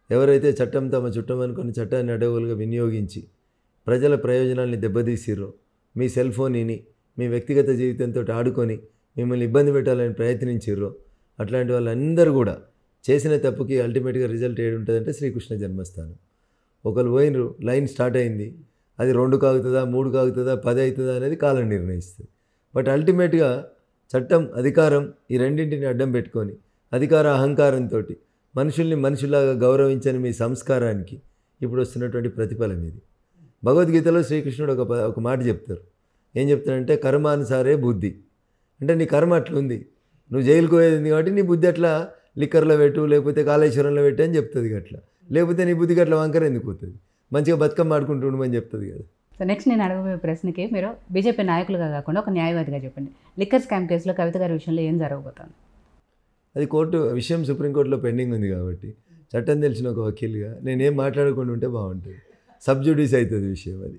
ఎవరైతే చట్టం తమ చుట్టం అనుకుని చట్టాన్ని అడ్డగోలుగా వినియోగించి ప్రజల ప్రయోజనాల్ని దెబ్బతీసిర్రో, మీ సెల్ ఫోన్ విని మీ వ్యక్తిగత జీవితంతో ఆడుకొని మిమ్మల్ని ఇబ్బంది పెట్టాలని ప్రయత్నించిర్రో, అట్లాంటి వాళ్ళందరూ కూడా చేసిన తప్పుకి అల్టిమేట్గా రిజల్ట్ ఏడు ఉంటుందంటే శ్రీకృష్ణ జన్మస్థానం. ఒకరు పోయినరు, లైన్ స్టార్ట్ అయింది, అది 2 కాగుతుందా 3 కాగుతుందా 10 అవుతుందా అనేది కాలం నిర్ణయిస్తుంది. బట్ అల్టిమేట్గా చట్టం, అధికారం ఈ రెండింటిని అడ్డం పెట్టుకొని అధికార అహంకారంతో మనుషుల్ని మనుషులాగా గౌరవించని మీ సంస్కారానికి ఇప్పుడు వస్తున్నటువంటి ప్రతిఫలం ఇది. భగవద్గీతలో శ్రీకృష్ణుడు ఒక మాట చెప్తారు. ఏం చెప్తారంటే కర్మానుసారే బుద్ధి. అంటే నీ కర్మ అట్లుంది, నువ్వు జైలుకు పోయేది కాబట్టి నీ బుద్ధి అట్లా లిక్కర్లో పెట్టు, లేకపోతే కాళేశ్వరంలో పెట్టు అని చెప్తుంది అట్లా. లేకపోతే నీ బుద్ధికి అట్లా వంకర ఎందుకు పోతుంది? మంచిగా బతుకమ్మ ఆడుకుంటూ ఉండమని చెప్తుంది కదా. సో నెక్స్ట్ నేను అడగబోయే ప్రశ్నకి మీరు బీజేపీ నాయకులుగా కాకుండా ఒక న్యాయవాదిగా చెప్పండి. లిక్కర్ స్కామ్ కేసులో కవిత గారి విషయంలో ఏం జరగబోతోంది? అది కోర్టు విషయం సుప్రీంకోర్టులో పెండింగ్ ఉంది కాబట్టి చట్టం తెలిసిన ఒక వకీల్గా నేనేం మాట్లాడకుండా ఉంటే బాగుంటుంది. సబ్జుడిస్ అవుతుంది విషయం అది.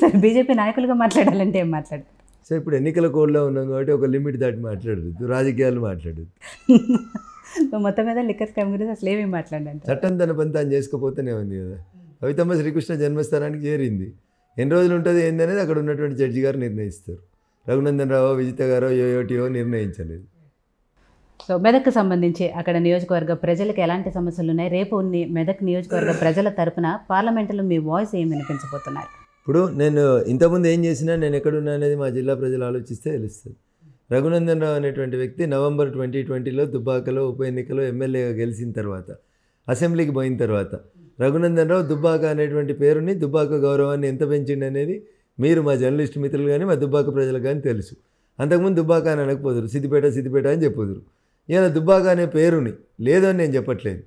సరే, బీజేపీ నాయకులుగా మాట్లాడాలంటే ఏం మాట్లాడతారు? సో ఇప్పుడు ఎన్నికల కోడ్లో ఉన్నాం కాబట్టి ఒక లిమిట్ దాటి మాట్లాడద్దు, రాజకీయాలు మాట్లాడద్దు. సో మొత్తం మీద లిక్కర్ స్కామ్ గురించి అసలు ఏమీ మాట్లాడండి. చట్టం తన పని తాను చేసుకోపోతేనే ఉంది కదా. కవితమ్మ శ్రీకృష్ణ జన్మస్థానానికి చేరింది. ఎన్ని రోజులు ఉంటుంది ఏందనేది అక్కడ ఉన్నటువంటి జడ్జి గారు నిర్ణయిస్తారు. రఘునందన్ రావు, విజిత గారో యోయోటియో నిర్ణయించలేదు. సో మెదక్కు సంబంధించి అక్కడ నియోజకవర్గ ప్రజలకు ఎలాంటి సమస్యలు ఉన్నాయి? రేపు మెదక్ నియోజకవర్గ ప్రజల తరపున పార్లమెంటులో మీ వాయిస్ ఏం వినిపించబోతున్నారు? ఇప్పుడు నేను ఇంతకుముందు ఏం చేసినా నేను ఎక్కడున్నా అనేది మా జిల్లా ప్రజలు ఆలోచిస్తే తెలుస్తుంది. రఘునందన్ రావు అనేటువంటి వ్యక్తి నవంబర్ 2020లో దుబ్బాకలో ఉప ఎన్నికలో ఎమ్మెల్యేగా గెలిచిన తర్వాత అసెంబ్లీకి పోయిన తర్వాత రఘునందన్ రావు దుబ్బాక అనేటువంటి పేరుని, దుబ్బాక గౌరవాన్ని ఎంత పెంచింది అనేది మీరు మా జర్నలిస్ట్ మిత్రులు కానీ మా దుబ్బాక ప్రజలకు కానీ తెలుసు. అంతకుముందు దుబ్బాక అని అనకపోదురు, సిద్దిపేట అని చెప్పుదురు. ఇలా దుబ్బాక అనే పేరుని లేదు అని నేను చెప్పట్లేదు.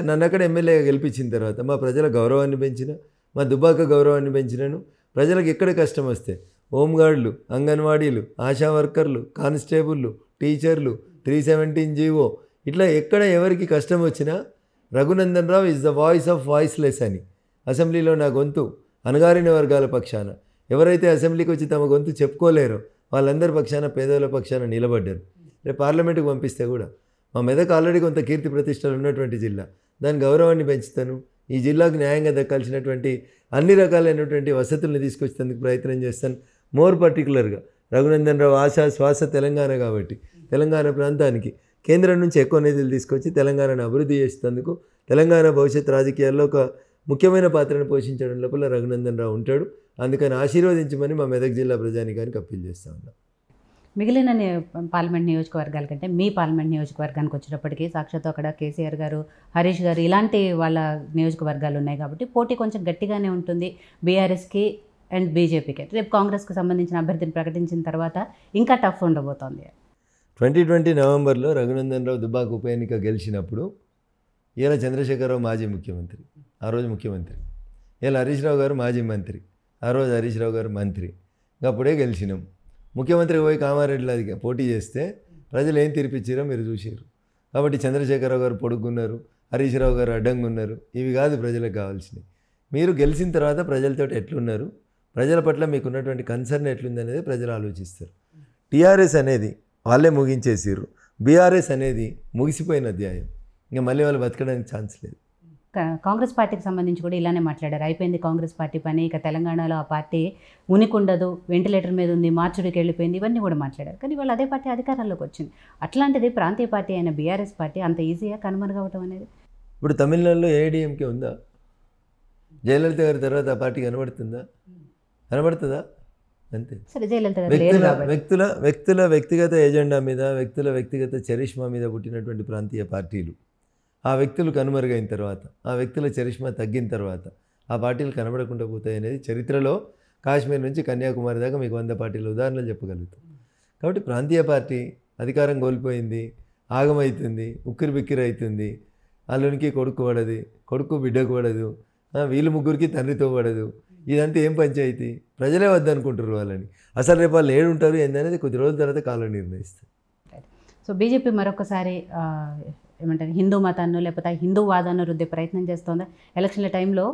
నన్ను అక్కడ ఎమ్మెల్యేగా గెలిపించిన తర్వాత మా ప్రజల గౌరవాన్ని పెంచిన, మా దుబ్బాక గౌరవాన్ని పెంచినాను. ప్రజలకు ఎక్కడ కష్టం వస్తే హోంగార్డులు, అంగన్వాడీలు, ఆశా వర్కర్లు, కానిస్టేబుళ్ళు, టీచర్లు, 317 జీవో, ఇట్లా ఎక్కడ ఎవరికి కష్టం వచ్చినా Raghunandan Rao is the voice of voiceless అని అసెంబ్లీలో నా గొంతు అణగారిన వర్గాల పక్షాన ఎవరైతే అసెంబ్లీకి వచ్చి తమ గొంతు చెప్పుకోలేరో వాళ్ళందరి పక్షాన, పేదల పక్షాన నిలబడ్డారు. రేపు పార్లమెంటుకు పంపిస్తే కూడా మా మెదక్ ఆల్రెడీ కొంత కీర్తి ప్రతిష్టలు ఉన్నటువంటి జిల్లా, దాని గౌరవాన్ని పెంచుతాను. ఈ జిల్లాకు న్యాయంగా దక్కాల్సినటువంటి అన్ని రకాలైనటువంటి వసతుల్ని తీసుకొచ్చేందుకు ప్రయత్నం చేస్తాను. మోర్ పర్టికులర్గా రఘునందన్ రావు ఆశా శ్వాస తెలంగాణ కాబట్టి తెలంగాణ ప్రాంతానికి కేంద్రం నుంచి ఎక్కువ నిధులు తీసుకొచ్చి తెలంగాణను అభివృద్ధి చేసేందుకు, తెలంగాణ భవిష్యత్ రాజకీయాల్లో ఒక ముఖ్యమైన పాత్రను పోషించడం లోపల రఘునందన్ రావు ఉంటాడు. అందుకని ఆశీర్వదించమని మా మెదక్ జిల్లా ప్రజానికానికి అప్పీల్ చేస్తూ ఉన్నాం. మిగిలిన పార్లమెంట్ నియోజకవర్గాల కంటే మీ పార్లమెంట్ నియోజకవర్గానికి వచ్చేటప్పటికి సాక్షాత్తు అక్కడ కేసీఆర్ గారు, హరీష్ గారు ఇలాంటి వాళ్ళ నియోజకవర్గాలు ఉన్నాయి కాబట్టి పోటీ కొంచెం గట్టిగానే ఉంటుంది బీఆర్ఎస్కి అండ్ బీజేపీకి. రేపు కాంగ్రెస్కి సంబంధించిన అభ్యర్థిని ప్రకటించిన తర్వాత ఇంకా టఫ్ ఉండబోతోంది. 2020 నవంబర్లో రఘునందన్ రావు దుబ్బాక ఉప ఎన్నిక గెలిచినప్పుడు ఇలా చంద్రశేఖరరావు మాజీ ముఖ్యమంత్రి, ఆ రోజు ముఖ్యమంత్రి. ఇలా హరీష్ రావు గారు మాజీ మంత్రి, ఆ రోజు హరీష్ రావు గారు మంత్రి. అప్పుడే గెలిచినాం. ముఖ్యమంత్రికి పోయి కామారెడ్డిలో అది పోటీ చేస్తే ప్రజలు ఏం తీర్పిచ్చారో మీరు చూసారు. కాబట్టి చంద్రశేఖరరావు గారు పొడుగున్నారు, హరీష్ రావు గారు అడ్డంగా ఉన్నారు. ఇవి కాదు ప్రజలకు కావాల్సినవి. మీరు గెలిచిన తర్వాత ప్రజలతో ఎట్లున్నారు, ప్రజల పట్ల మీకు ఉన్నటువంటి కన్సర్న్ ఎట్లుంది అనేది ప్రజలు ఆలోచిస్తారు. టీఆర్ఎస్ అనేది వాళ్ళే ముగించేసారు, బీఆర్ఎస్ అనేది ముగిసిపోయిన అధ్యాయం. ఇంకా మళ్ళీ వాళ్ళు బతకడానికి ఛాన్స్ లేదు. కాంగ్రెస్ పార్టీకి సంబంధించి కూడా ఇలానే మాట్లాడారు. అయిపోయింది కాంగ్రెస్ పార్టీ పని, ఇక తెలంగాణలో ఆ పార్టీ ఉనికి ఉండదు, వెంటిలేటర్ మీద ఉంది, మార్చుడికి వెళ్ళిపోయింది, ఇవన్నీ కూడా మాట్లాడారు. కానీ వాళ్ళు అదే పార్టీ అధికారంలోకి వచ్చింది. అట్లాంటిది ప్రాంతీయ పార్టీ అయిన బీఆర్ఎస్ పార్టీ అంత ఈజీగా కనుమరుగవటం అనేది. ఇప్పుడు తమిళనాడులో ఏఐడిఎంకే ఉందా? జయలలిత గారి తర్వాత ఆ పార్టీ కనబడుతుందా? అంతే. సరే, జయలలిత వ్యక్తుల వ్యక్తిగత ఎజెండా మీద, వ్యక్తుల వ్యక్తిగత చరిష్మా మీద పుట్టినటువంటి ప్రాంతీయ పార్టీలు, ఆ వ్యక్తులు కనుమరుగైన తర్వాత, ఆ వ్యక్తుల చరిష్మా తగ్గిన తర్వాత ఆ పార్టీలు కనబడకుండా పోతాయి అనేది చరిత్రలో కాశ్మీర్ నుంచి కన్యాకుమారి దాకా మీకు 100 పార్టీల ఉదాహరణలు చెప్పగలుగుతాం. కాబట్టి ప్రాంతీయ పార్టీ అధికారం కోల్పోయింది, ఆగమవుతుంది, ఉక్కిరి బిక్కిరి అవుతుంది. అల్లునికి కొడుకు పడదు, కొడుకు బిడ్డకు పడదు, వీళ్ళు ముగ్గురికి తండ్రితో పడదు. ఇదంతా ఏం పంచాయితీ? ప్రజలే వద్దనుకుంటారు వాళ్ళని. అసలు రేపు వాళ్ళు ఏడుంటారు ఏందనేది కొద్ది రోజుల తర్వాత కాలం నిర్ణయిస్తారు. సో బీజేపీ మరొకసారి ఏమంటారు, హిందూ మతాన్ని లేకపోతే హిందూ వాదాన్ని రుద్దే ప్రయత్నం చేస్తోంది. ఎలక్షన్ల టైంలో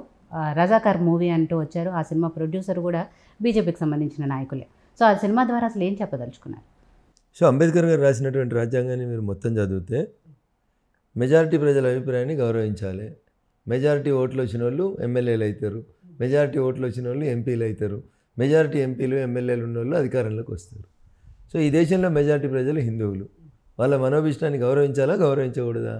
రజాకార్ మూవీ అంటూ వచ్చారు. ఆ సినిమా ప్రొడ్యూసర్ కూడా బీజేపీకి సంబంధించిన నాయకులే. సో ఆ సినిమా ద్వారా అసలు ఏం చెప్పదలుచుకున్నారు? సో అంబేద్కర్ గారు రాసినటువంటి రాజ్యాంగాన్ని మీరు మొత్తం చదివితే మెజారిటీ ప్రజల అభిప్రాయాన్ని గౌరవించాలి. మెజారిటీ ఓట్లు వచ్చిన వాళ్ళు ఎమ్మెల్యేలు అవుతారు, మెజారిటీ ఓట్లు వచ్చిన వాళ్ళు ఎంపీలు అవుతారు, మెజారిటీ ఎంపీలు ఎమ్మెల్యేలు ఉన్న వాళ్ళు అధికారంలోకి వస్తారు. సో ఈ దేశంలో మెజారిటీ ప్రజలు హిందువులు. వాళ్ళ మనోభిష్టాన్ని గౌరవించాలా, గౌరవించకూడదా?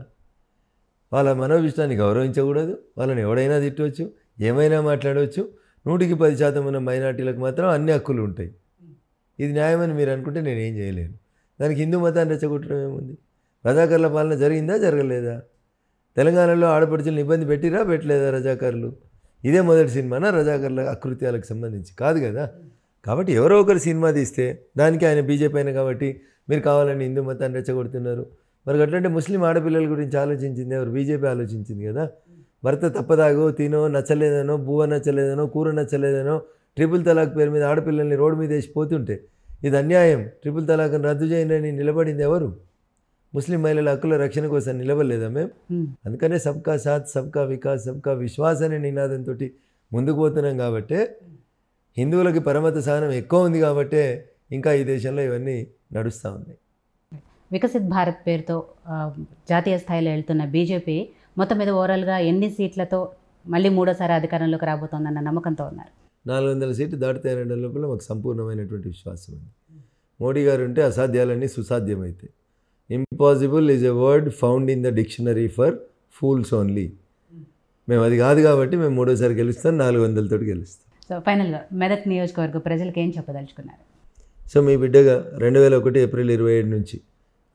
వాళ్ళ మనోభిష్టాన్ని గౌరవించకూడదు. వాళ్ళని ఎవడైనా తిట్టవచ్చు, ఏమైనా మాట్లాడవచ్చు. 100% ఉన్న మైనార్టీలకు మాత్రం అన్ని హక్కులు ఉంటాయి. ఇది న్యాయమని మీరు అనుకుంటే నేనేం చేయలేను. దానికి హిందూ మతాన్ని రెచ్చగొట్టడం ఏముంది? రజాకర్ల పాలన జరిగిందా, జరగలేదా? తెలంగాణలో ఆడపడుచులను ఇబ్బంది పెట్టలేదా రజాకర్లు? ఇదే మొదటి సినిమానా రజాకర్ల అకృత్యాలకు సంబంధించి? కాదు కదా. కాబట్టి ఎవరో ఒకరు సినిమా తీస్తే దానికి ఆయన బీజేపీ అయినా కాబట్టి మీరు కావాలని హిందూ మతాన్ని రెచ్చగొడుతున్నారు. మరి అట్లంటే ముస్లిం ఆడపిల్లల గురించి ఆలోచించింది ఎవరు? బీజేపీ ఆలోచించింది కదా. భర్త తప్పదాగో తినో నచ్చలేదనో బువ్వ నచ్చలేదనో కూర నచ్చలేదనో ట్రిపుల్ తలాక్ పేరు మీద ఆడపిల్లల్ని రోడ్డు మీద వేసిపోతుంటే ఇది అన్యాయం, ట్రిపుల్ తలాక్ని రద్దు చేయండి నిలబడింది ఎవరు? ముస్లిం మహిళల హక్కుల రక్షణ కోసం నిలబడలేదా మేము? అందుకనే సబ్కా సాత్ సబ్కా వికాస్ సబ్కా విశ్వాస్ అనే నినాదంతో ముందుకు పోతున్నాం. కాబట్టే హిందువులకి పరమత సహనం ఎక్కువ ఉంది, కాబట్టే ఇంకా ఈ దేశంలో ఇవన్నీ నడుస్తూ ఉన్నాయి. వికసిత్ భారత్ పేరుతో జాతీయ స్థాయిలో వెళ్తున్న బీజేపీ మొత్తం మీద ఓవరాల్గా ఎన్ని సీట్లతో మళ్ళీ మూడోసారి అధికారంలోకి రాబోతోందన్న నమ్మకంతో ఉన్నారు? 400 సీట్లు దాటుతాయనడం లోపల మాకు సంపూర్ణమైనటువంటి విశ్వాసం ఉంది. మోడీ గారు ఉంటే అసాధ్యాలన్నీ సుసాధ్యమవుతాయి. Impossible is a word found in the dictionary for fools only. మేము అది కాదు కాబట్టి మేము మూడోసారి గెలుస్తాం, 400 తోటి గెలుస్తాం. సో ఫైనల్గా మెదక్ నియోజకవర్గ ప్రజలకు ఏం చెప్పదలుచుకున్నారు? సో మీ బిడ్డగా 2001 ఏప్రిల్ 27 నుంచి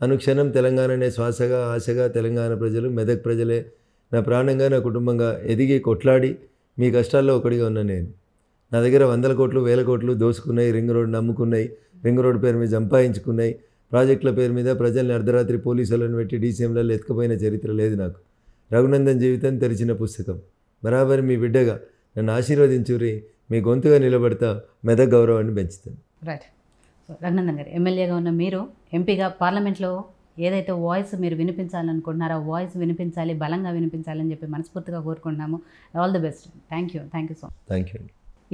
అనుక్షణం తెలంగాణనే శ్వాసగా ఆశగా తెలంగాణ ప్రజలు మెదక్ ప్రజలే నా ప్రాణంగా నా కుటుంబంగా ఎదిగి కొట్లాడి మీ కష్టాల్లో ఒకటిగా ఉన్నా నేను. నా దగ్గర 100 కోట్లు 1000 కోట్లు దోసుకున్నాయి, రింగ్ రోడ్ నమ్ముకున్నాయి, రింగ్ రోడ్ పేరు మీద సంపాదించుకున్నాయి, ప్రాజెక్టుల పేరు మీద ప్రజల్ని అర్ధరాత్రి పోలీసులను పెట్టి డీసీఎంలలో ఎత్తుకుపోయిన చరిత్ర లేదు నాకు. రఘునందన్ జీవితం తెరిచిన పుస్తకం. బరాబరి మీ బిడ్డగా నన్ను ఆశీర్వదించురి, మీ గొంతుగా నిలబడతా, మెదక్ గౌరవాన్ని పెంచుతాను. రైట్. సో రఘునందన్ గారు, ఎమ్మెల్యేగా ఉన్న మీరు ఎంపీగా పార్లమెంట్లో ఏదైతే వాయిస్ మీరు వినిపించాలనుకుంటున్నారో ఆ వాయిస్ వినిపించాలి, బలంగా వినిపించాలని చెప్పి మనస్ఫూర్తిగా కోరుకుంటున్నాము. All the best. Thank you so much. Thank you.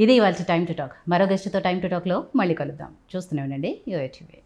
ఇది ఇవాళ టైమ్ టు టాక్. మరో గెస్ట్తో టైమ్ టు టాక్లో మళ్ళీ కలుద్దాం. చూస్తూనే ఉండండి యోయో టీవీ.